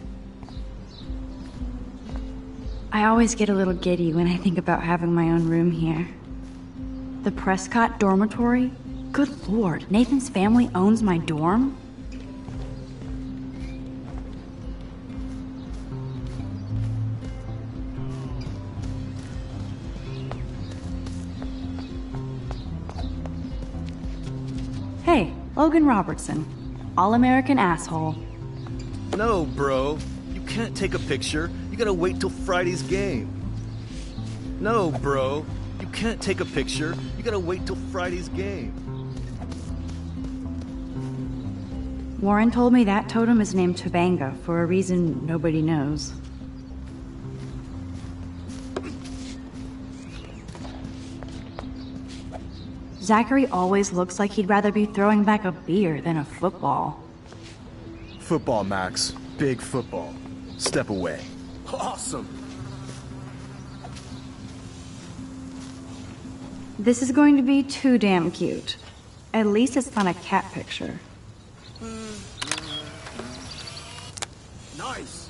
I always get a little giddy when I think about having my own room here. The Prescott dormitory? Good lord, Nathan's family owns my dorm? Hey, Logan Robertson. All-American asshole. No, bro. You can't take a picture. You gotta wait till Friday's game. No, bro. You can't take a picture. You gotta wait till Friday's game. Warren told me that totem is named Tobanga for a reason nobody knows. Zachary always looks like he'd rather be throwing back a beer than a football. Football, Max. Big football. Step away. Awesome. This is going to be too damn cute. At least it's not a cat picture. Nice.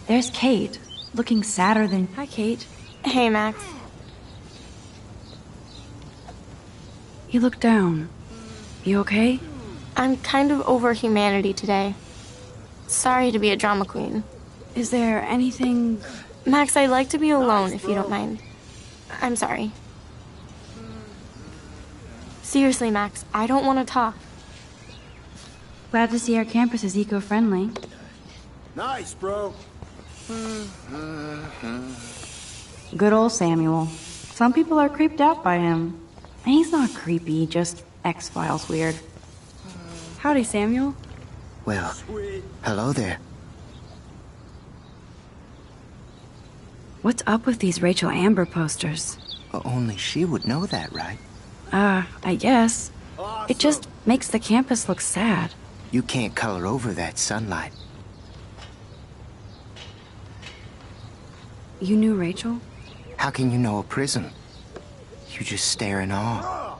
There's Kate, looking sadder than... Hi, Kate. Hey, Max. You look down. You okay? I'm kind of over humanity today. Sorry to be a drama queen. Is there anything... Max, I'd like to be alone if you don't mind. I'm sorry. Seriously, Max, I don't want to talk. Glad to see our campus is eco-friendly. Nice, bro. Good old Samuel. Some people are creeped out by him. And he's not creepy, just X-Files weird. Howdy, Samuel. Well, hello there. What's up with these Rachel Amber posters? Only she would know that, right? I guess. It just makes the campus look sad. You can't color over that sunlight. You knew Rachel? How can you know a prism? You just stare in awe.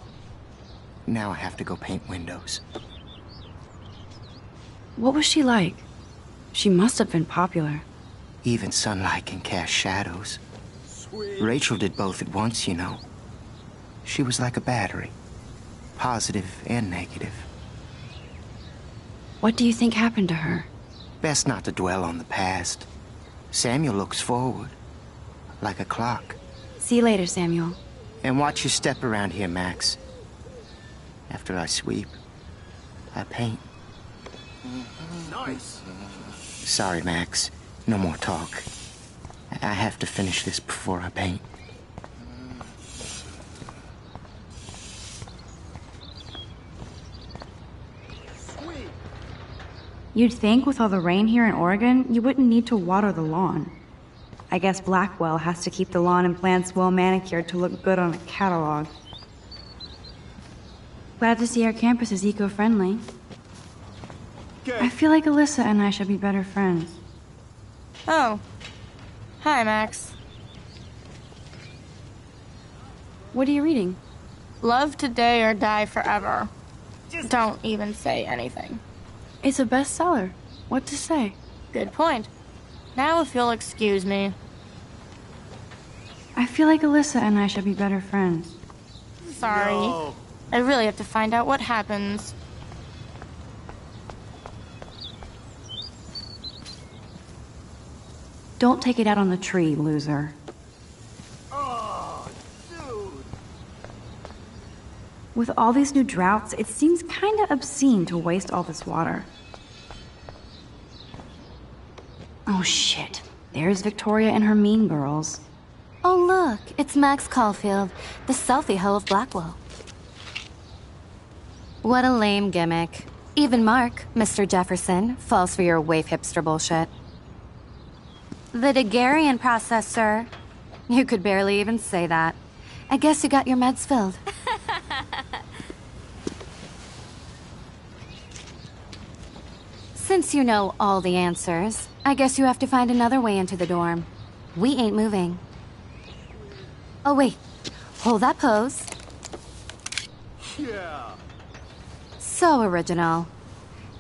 Now I have to go paint windows. What was she like? She must have been popular. Even sunlight can cast shadows. Rachel did both at once, you know. She was like a battery. Positive and negative. What do you think happened to her? Best not to dwell on the past. Samuel looks forward. Like a clock. See you later, Samuel. And watch your step around here, Max. After I sweep, I paint. Nice. Sorry, Max. No more talk. I have to finish this before I paint. You'd think with all the rain here in Oregon, you wouldn't need to water the lawn. I guess Blackwell has to keep the lawn and plants well manicured to look good on a catalog. Glad to see our campus is eco-friendly. I feel like Alyssa and I should be better friends. Oh. Hi, Max. What are you reading? Love Today or Die Forever. Don't even say anything. It's a bestseller. What to say? Good point. Now if you'll excuse me. I feel like Alyssa and I should be better friends. Sorry. No. I really have to find out what happens. Don't take it out on the tree, loser. Oh, dude. With all these new droughts, it seems kinda obscene to waste all this water. Oh shit. There's Victoria and her mean girls. Oh, look, it's Max Caulfield, the selfie hoe of Blackwell. What a lame gimmick. Even Mark, Mr. Jefferson, falls for your wave hipster bullshit. The Daguerrean process, sir. You could barely even say that. I guess you got your meds filled. Since you know all the answers, I guess you have to find another way into the dorm. We ain't moving. Oh, wait. Hold that pose. Yeah. So original.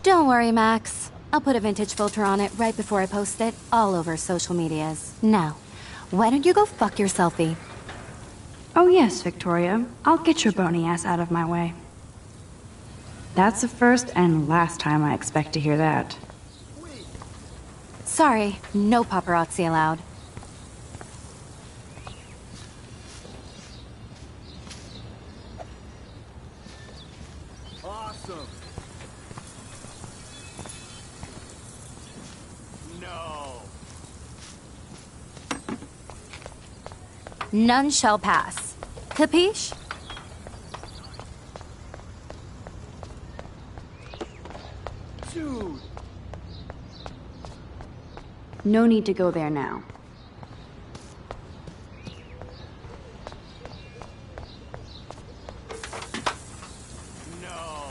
Don't worry, Max. I'll put a vintage filter on it right before I post it all over social medias. Now, why don't you go fuck your selfie? Oh yes, Victoria. I'll get your bony ass out of my way. That's the first and last time I expect to hear that. Sorry, no paparazzi allowed. Awesome. No. None shall pass. Capiche? Dude. No need to go there now. No.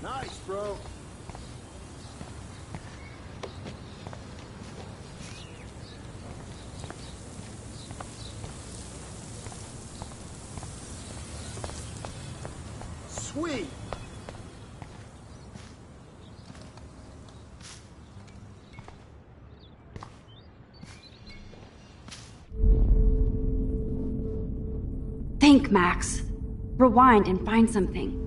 Nice, bro. Sweet. Think, Max. Rewind and find something.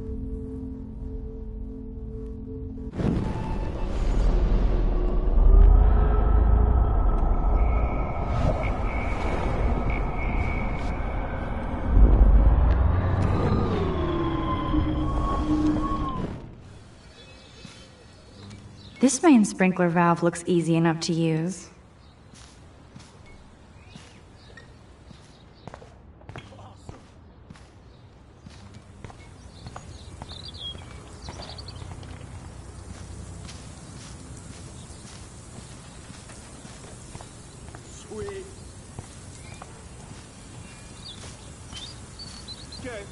This main sprinkler valve looks easy enough to use. Sweet. Okay.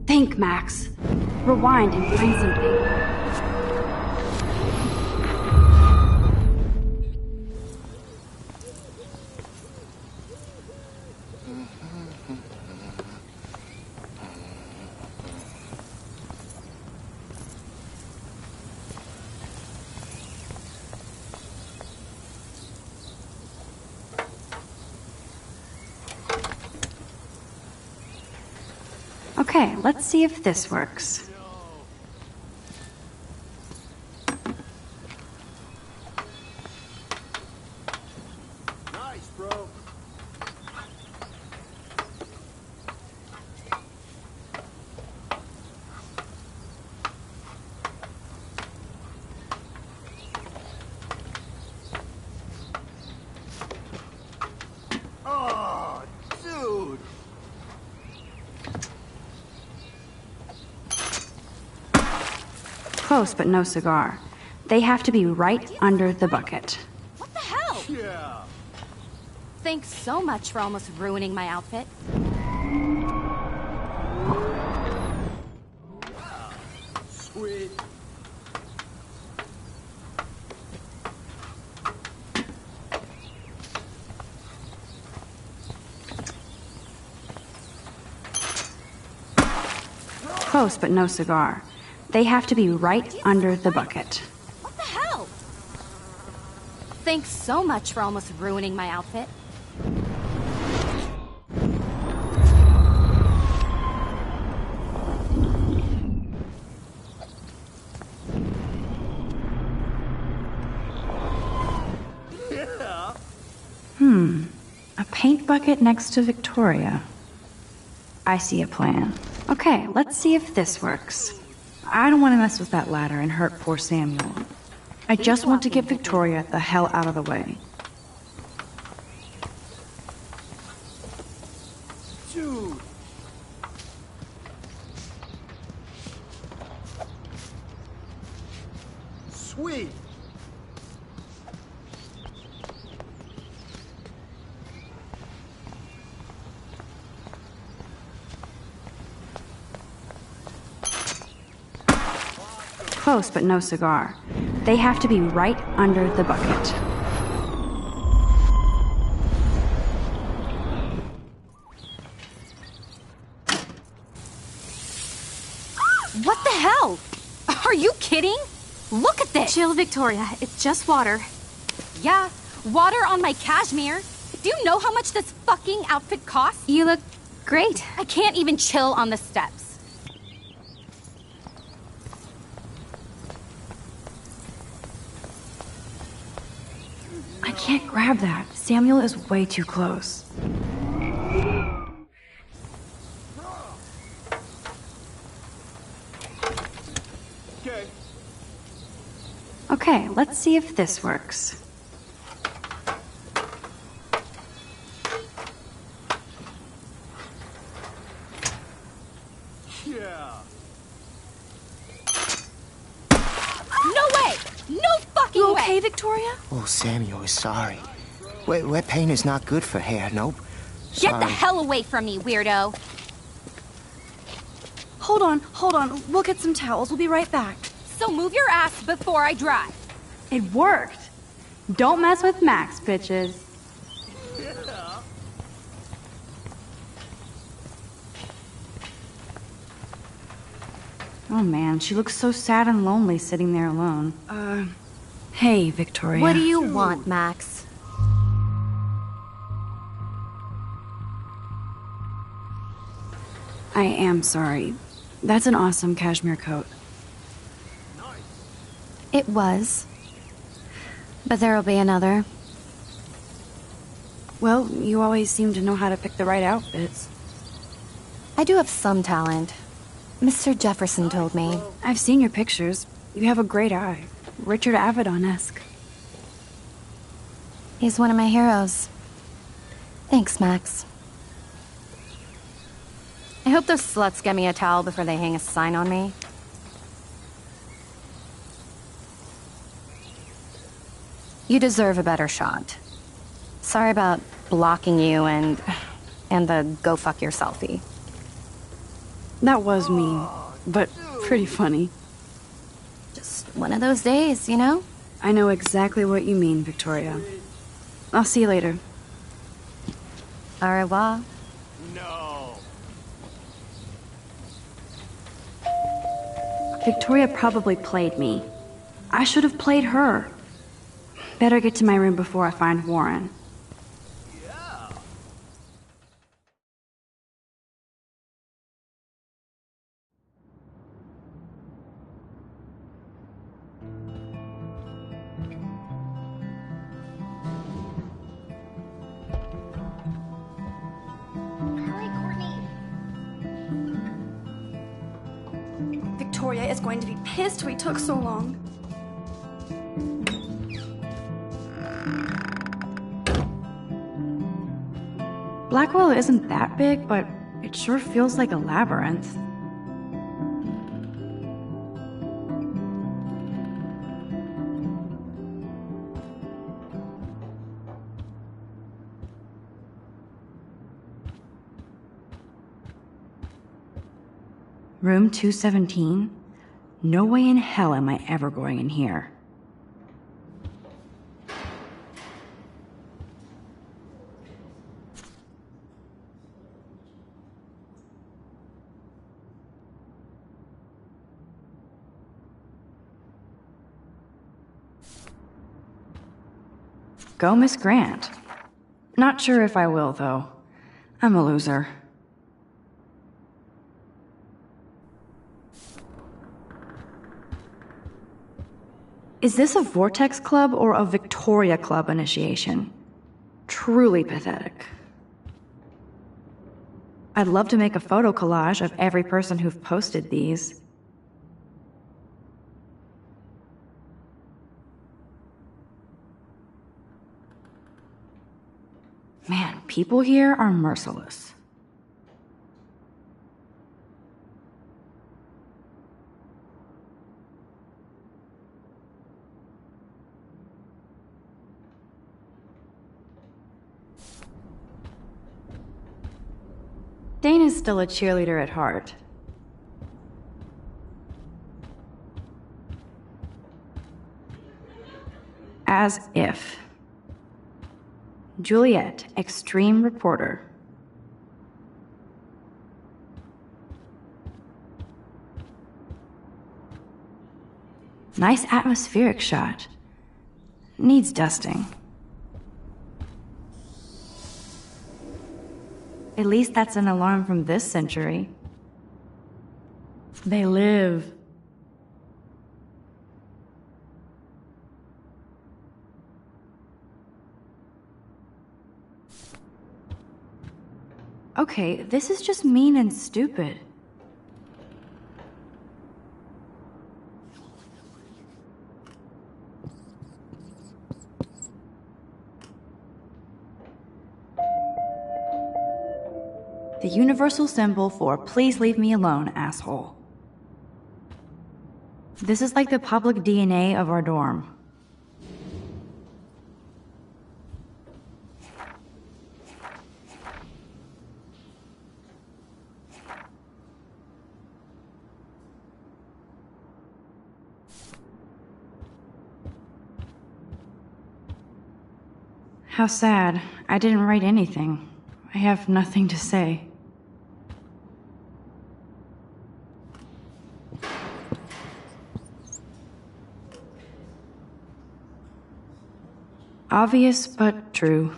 Think, Max. Rewind and find something. Okay, let's see if this works. Nice, bro. Oh, dude. Close, but no cigar. They have to be right under the bucket. What the hell? Yeah. Thanks so much for almost ruining my outfit. Sweet. Close, but no cigar. They have to be right under the bucket. What the hell? Thanks so much for almost ruining my outfit. pink bucket next to Victoria. I see a plan. Okay, let's see if this works. I don't want to mess with that ladder and hurt poor Samuel. I just want to get Victoria the hell out of the way. Dude. Sweet. Close, but no cigar. They have to be right under the bucket. What the hell? Are you kidding? Look at this! Chill, Victoria. It's just water. Yeah, water on my cashmere. Do you know how much this fucking outfit costs? You look great. I can't even chill on the steps. I can't grab that. Samuel is way too close. Okay, let's see if this works. Yeah. No way! No fucking You way! okay, Victoria? Oh, Samuel is sorry. Wet paint is not good for hair, nope. Get Sorry. the hell away from me, weirdo! Hold on. We'll get some towels. We'll be right back. So move your ass before I drive. It worked. Don't mess with Max, bitches. Oh man, she looks so sad and lonely sitting there alone. Hey, Victoria. What do you want, Max? I am sorry. That's an awesome cashmere coat. It was. But there'll be another. Well, you always seem to know how to pick the right outfits. I do have some talent. Mr. Jefferson told me. I've seen your pictures. You have a great eye. Richard Avedon-esque. He's one of my heroes. Thanks, Max. I hope those sluts get me a towel before they hang a sign on me. You deserve a better shot. Sorry about blocking you and the go fuck your selfie. That was mean, but pretty funny. Just one of those days, you know? I know exactly what you mean, Victoria. I'll see you later. Au revoir. No. Victoria probably played me. I should have played her. Better get to my room before I find Warren. Victoria is going to be pissed we took so long. Blackwell isn't that big, but it sure feels like a labyrinth. Room 217? No way in hell am I ever going in here. Go, Miss Grant. Not sure if I will, though. I'm a loser. Is this a Vortex Club or a Victoria Club initiation? Truly pathetic. I'd love to make a photo collage of every person who've posted these. Man, people here are merciless. Dana's still a cheerleader at heart. As if. Juliet, extreme reporter. Nice atmospheric shot. Needs dusting. At least that's an alarm from this century. They live. Okay, this is just mean and stupid. The universal symbol for please leave me alone, asshole. This is like the public DNA of our dorm. How sad. I didn't write anything. I have nothing to say. Obvious, but true.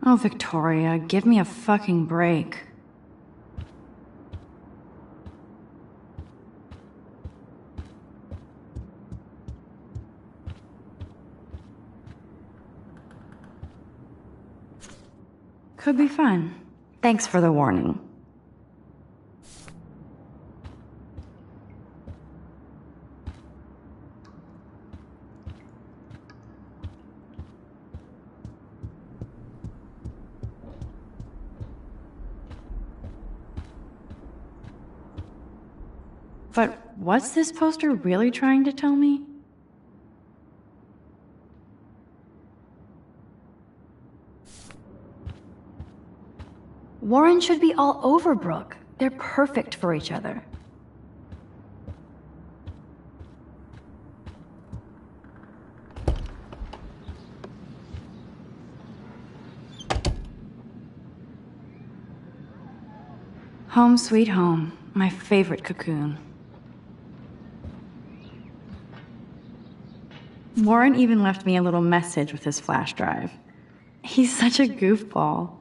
Oh, Victoria, give me a fucking break. Could be fun. Thanks for the warning. But what's this poster really trying to tell me? Warren should be all over Brooke. They're perfect for each other. Home sweet home, my favorite cocoon. Warren even left me a little message with his flash drive. He's such a goofball.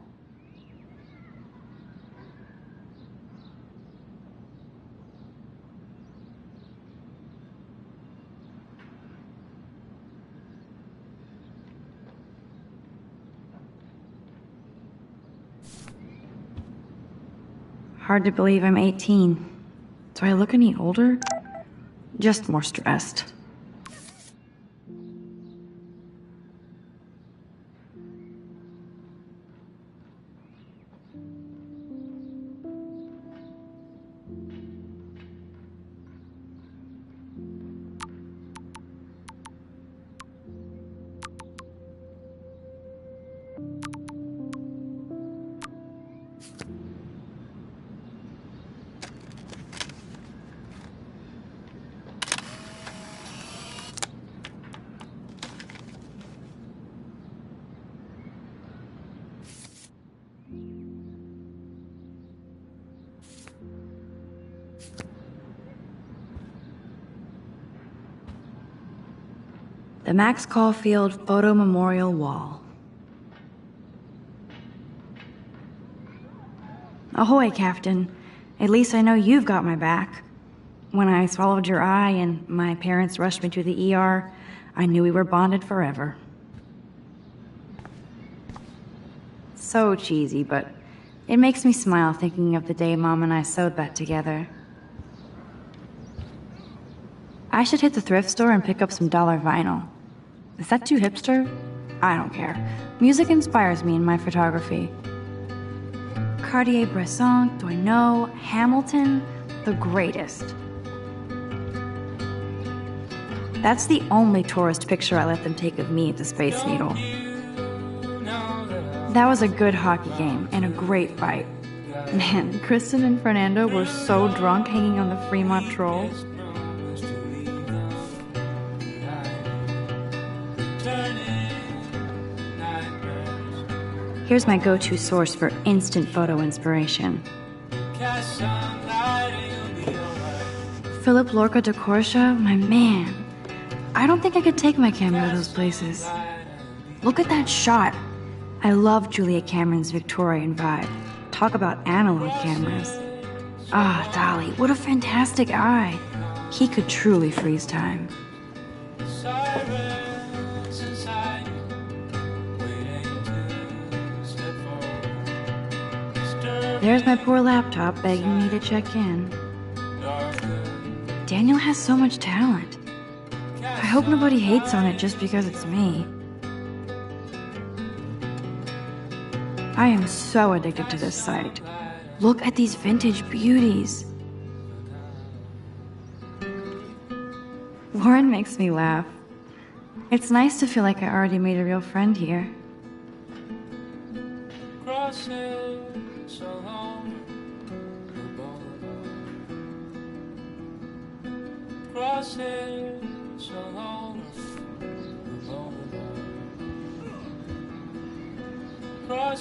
Hard to believe I'm 18. Do I look any older? Just more stressed. The Max Caulfield Photo Memorial Wall. Ahoy, Captain. At least I know you've got my back. When I swallowed your eye and my parents rushed me to the ER, I knew we were bonded forever. So cheesy, but it makes me smile thinking of the day Mom and I sewed that together. I should hit the thrift store and pick up some dollar vinyl. Is that too hipster? I don't care. Music inspires me in my photography. Cartier-Bresson, Doisneau, Hamilton, the greatest. That's the only tourist picture I let them take of me at the Space Needle. That was a good hockey game and a great fight. Man, Kristen and Fernando were so drunk hanging on the Fremont Troll. Here's my go-to source for instant photo inspiration. Philip Lorca de Corsia, my man. I don't think I could take my camera to those places. Look at that shot. I love Julia Cameron's Victorian vibe. Talk about analog cameras. Ah, Dolly, what a fantastic eye. He could truly freeze time. There's my poor laptop begging me to check in. Daniel has so much talent. I hope nobody hates on it just because it's me. I am so addicted to this site. Look at these vintage beauties. Warren makes me laugh. It's nice to feel like I already made a real friend here.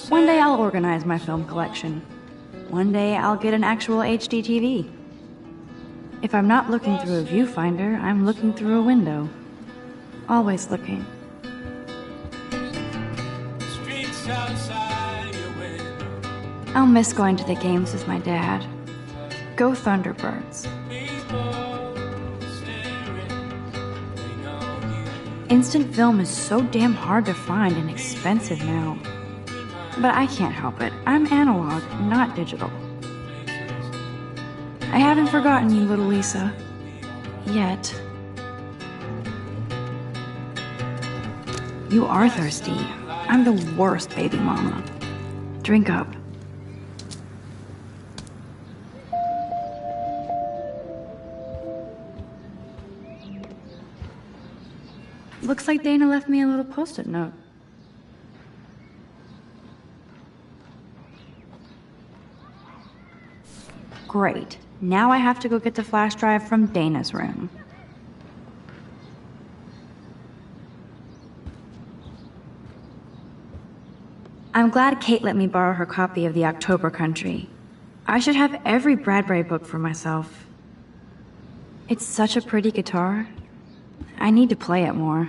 One day I'll organize my film collection. One day I'll get an actual HD TV. If I'm not looking through a viewfinder, I'm looking through a window. Always looking. I'll miss going to the games with my dad. Go Thunderbirds. Instant film is so damn hard to find and expensive now. But I can't help it. I'm analog, not digital. I haven't forgotten you, little Lisa. Yet. You are thirsty. I'm the worst baby mama. Drink up. Looks like Dana left me a little post-it note. Great. Now I have to go get the flash drive from Dana's room. I'm glad Kate let me borrow her copy of The October Country. I should have every Bradbury book for myself. It's such a pretty guitar. I need to play it more.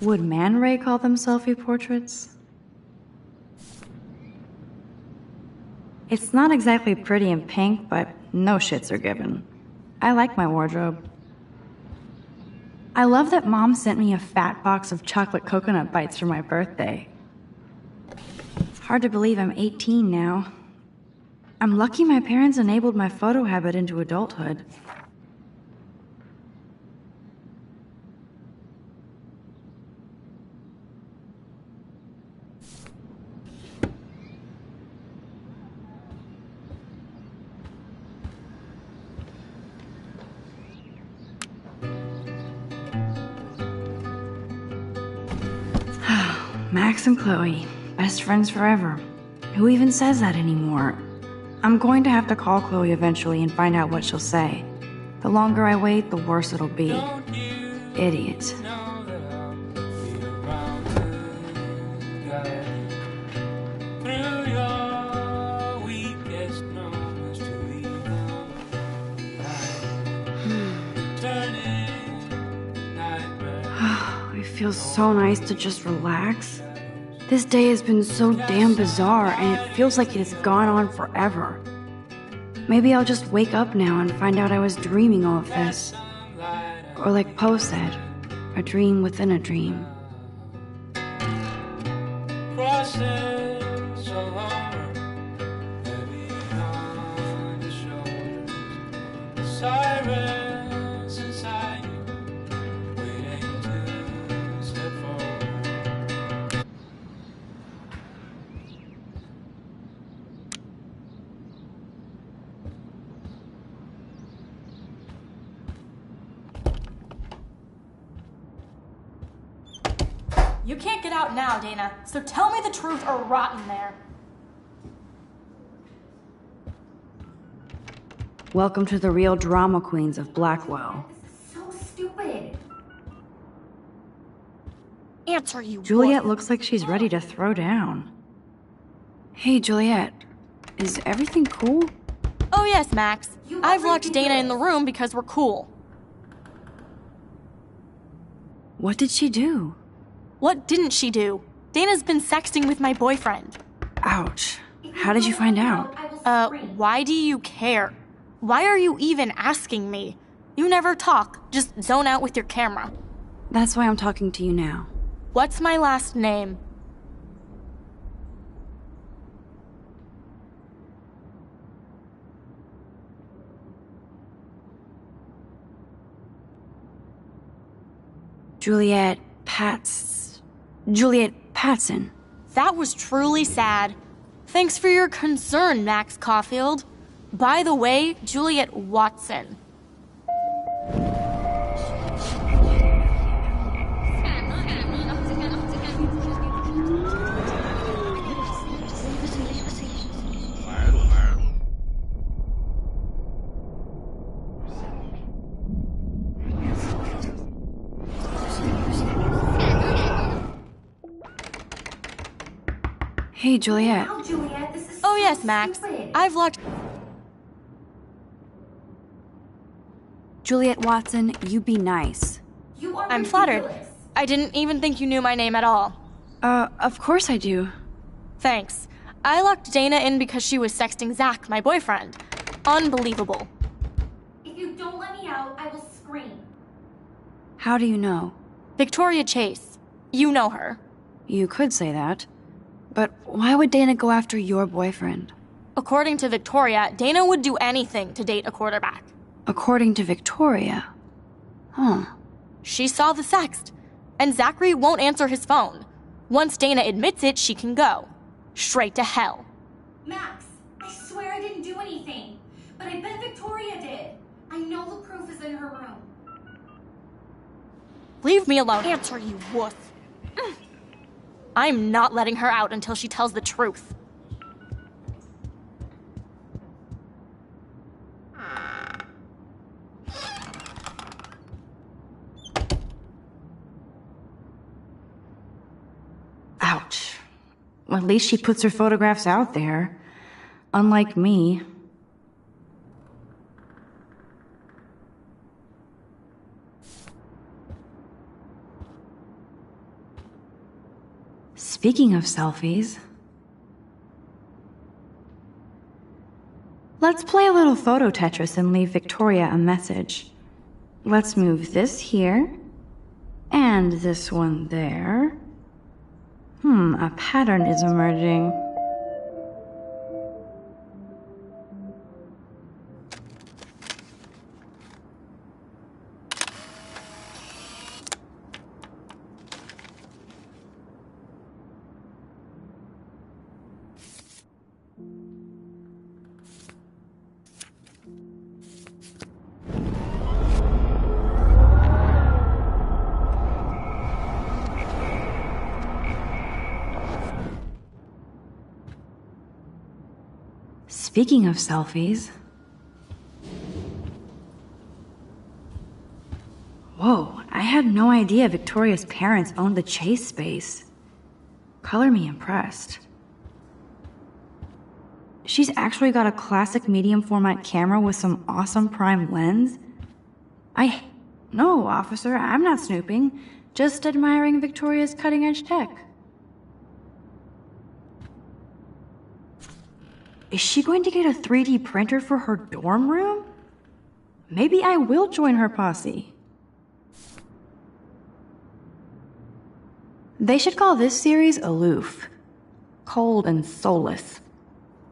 Would Man Ray call them selfie portraits? It's not exactly pretty and pink, but no shits are given. I like my wardrobe. I love that Mom sent me a fat box of chocolate coconut bites for my birthday. Hard to believe I'm 18 now. I'm lucky my parents enabled my photo habit into adulthood. Max and Chloe, best friends forever. Who even says that anymore? I'm going to have to call Chloe eventually and find out what she'll say. The longer I wait, the worse it'll be. Idiot. It feels so nice to just relax. This day has been so damn bizarre, and it feels like it has gone on forever. Maybe I'll just wake up now and find out I was dreaming all of this. Or like Poe said, a dream within a dream. Sirens inside you, waiting to step forward. You can't get out now, Dana, so tell me the truth or rot in there. Welcome to the real drama queens of Blackwell. So stupid. Answer, you Juliet woman. looks like she's ready to throw down. Hey, Juliet. Is everything cool? Oh yes, Max. I've locked Dana in the room because we're cool. What did she do? What didn't she do? Dana's been sexting with my boyfriend. Ouch. How did you find out? Why do you care? Why are you even asking me? You never talk, just zone out with your camera. That's why I'm talking to you now. What's my last name? Juliet Patson. That was truly sad. Thanks for your concern, Max Caulfield. By the way, Juliet Watson. Hey, Juliet. Wow, Juliet, this is Oh yes, Max. I've locked... Juliet Watson, you be nice. You are I'm ridiculous. flattered. I didn't even think you knew my name at all. Of course I do. Thanks. I locked Dana in because she was sexting Zach, my boyfriend. Unbelievable. If you don't let me out, I will scream. How do you know? Victoria Chase. You know her. You could say that. But why would Dana go after your boyfriend? According to Victoria, Dana would do anything to date a quarterback. According to Victoria? Huh. She saw the sext. And Zachary won't answer his phone. Once Dana admits it, she can go. Straight to hell. Max, I swear I didn't do anything. But I bet Victoria did. I know the proof is in her room. Leave me alone. Answer, you wuss. I'm not letting her out until she tells the truth. Ouch. Well, at least she puts her photographs out there. Unlike me. Speaking of selfies, let's play a little photo Tetris and leave Victoria a message. Let's move this here, and this one there. A pattern is emerging. Speaking of selfies... Whoa, I had no idea Victoria's parents owned the Chase space. Color me impressed. She's actually got a classic medium format camera with some awesome prime lens. No, officer, I'm not snooping. Just admiring Victoria's cutting edge tech. Is she going to get a 3D printer for her dorm room? Maybe I will join her posse. They should call this series Aloof. Cold and soulless.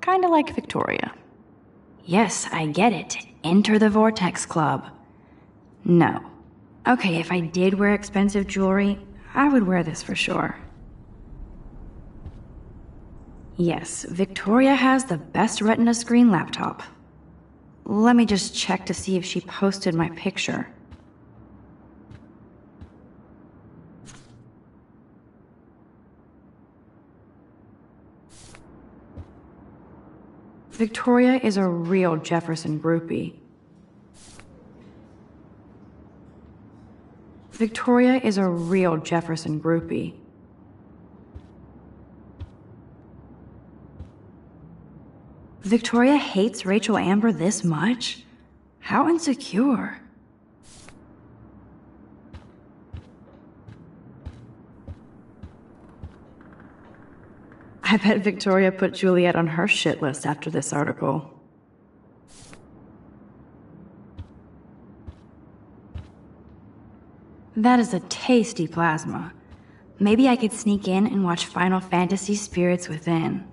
Kinda like Victoria. Yes, I get it. Enter the Vortex Club. No. Okay, if I did wear expensive jewelry, I would wear this for sure. Yes, Victoria has the best Retina screen laptop. Let me just check to see if she posted my picture. Victoria is a real Jefferson groupie. Victoria is a real Jefferson groupie. Victoria hates Rachel Amber this much? How insecure. I bet Victoria put Juliet on her shit list after this article. That is a tasty plasma. Maybe I could sneak in and watch Final Fantasy Spirits Within.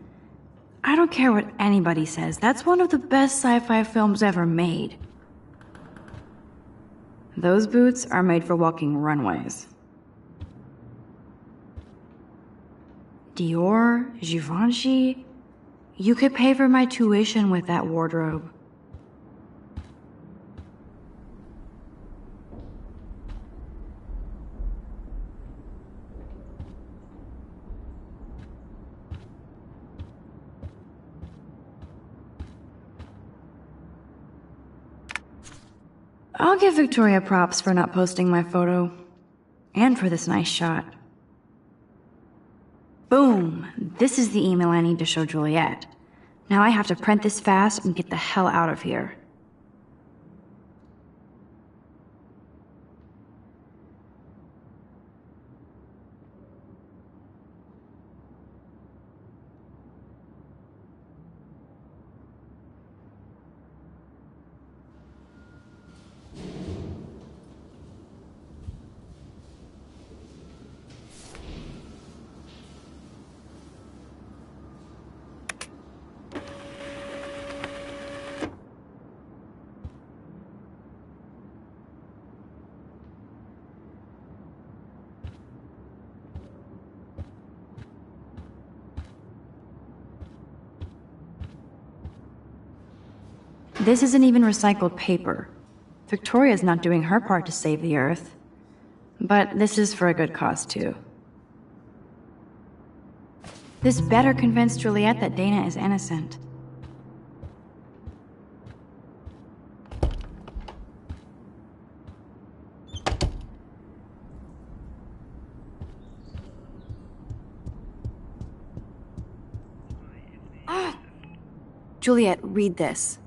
I don't care what anybody says, that's one of the best sci-fi films ever made. Those boots are made for walking runways. Dior, Givenchy, you could pay for my tuition with that wardrobe. I'll give Victoria props for not posting my photo. And for this nice shot. Boom! This is the email I need to show Juliet. Now I have to print this fast and get the hell out of here. This isn't even recycled paper. Victoria's not doing her part to save the Earth. But this is for a good cause, too. This better convince Juliet that Dana is innocent. Juliet, read this.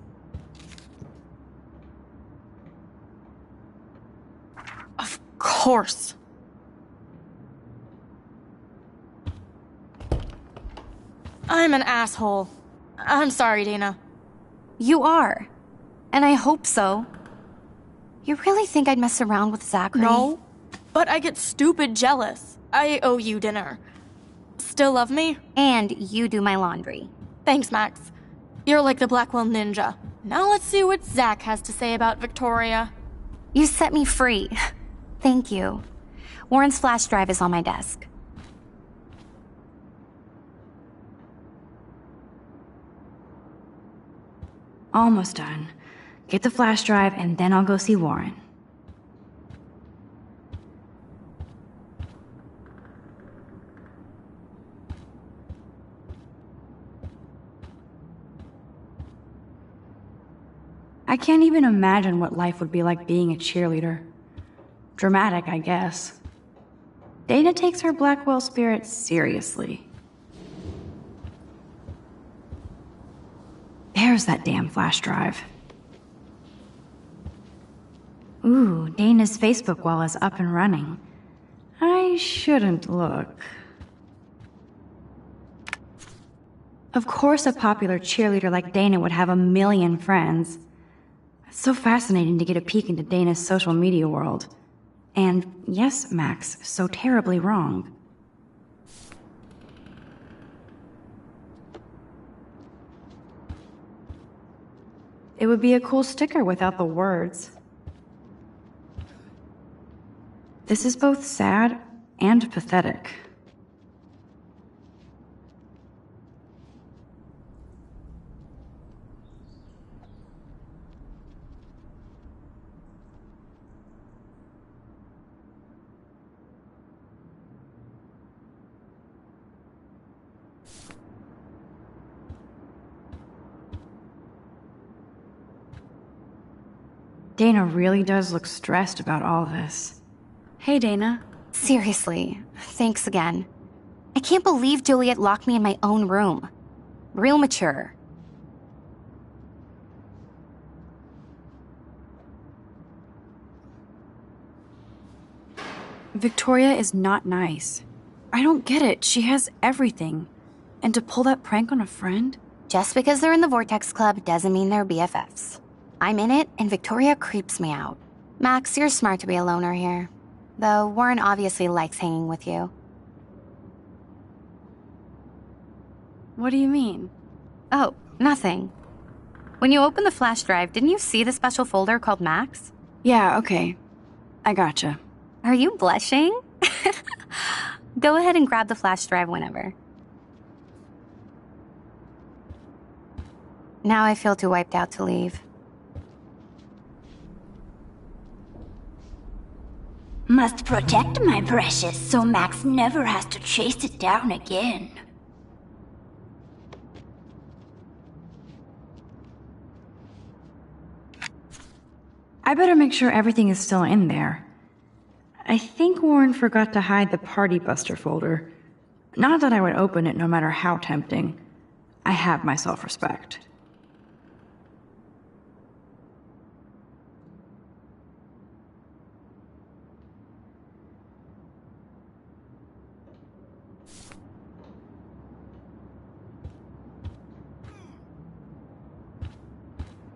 Of course. I'm an asshole. I'm sorry, Dana. You are. And I hope so. You really think I'd mess around with Zachary? No, but I get stupid jealous. I owe you dinner. Still love me? And you do my laundry. Thanks, Max. You're like the Blackwell Ninja. Now let's see what Zach has to say about Victoria. You set me free. Thank you. Warren's flash drive is on my desk. Almost done. Get the flash drive and then I'll go see Warren. I can't even imagine what life would be like being a cheerleader. Dramatic, I guess. Dana takes her Blackwell spirit seriously. There's that damn flash drive. Ooh, Dana's Facebook wall is up and running. I shouldn't look. Of course a popular cheerleader like Dana would have a million friends. It's so fascinating to get a peek into Dana's social media world. And yes, Max, so terribly wrong. It would be a cool sticker without the words. This is both sad and pathetic. Dana really does look stressed about all this. Hey, Dana. Seriously, thanks again. I can't believe Juliet locked me in my own room. Real mature. Victoria is not nice. I don't get it. She has everything. And to pull that prank on a friend? Just because they're in the Vortex Club doesn't mean they're BFFs. I'm in it, and Victoria creeps me out. Max, you're smart to be a loner here. Though Warren obviously likes hanging with you. What do you mean? Oh, nothing. When you opened the flash drive, didn't you see the special folder called Max? Yeah, okay. I gotcha. Are you blushing? Go ahead and grab the flash drive whenever. Now I feel too wiped out to leave. Must protect my precious so Max never has to chase it down again. I better make sure everything is still in there. I think Warren forgot to hide the Party Buster folder. Not that I would open it no matter how tempting. I have my self-respect.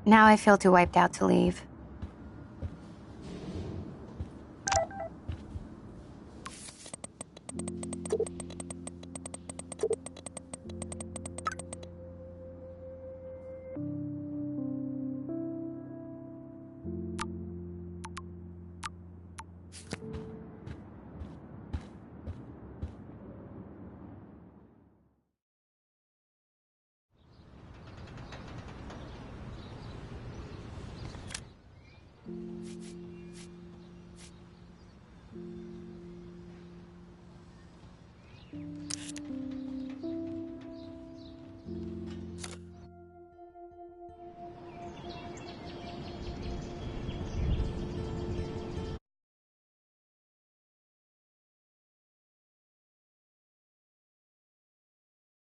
Now I feel too wiped out to leave.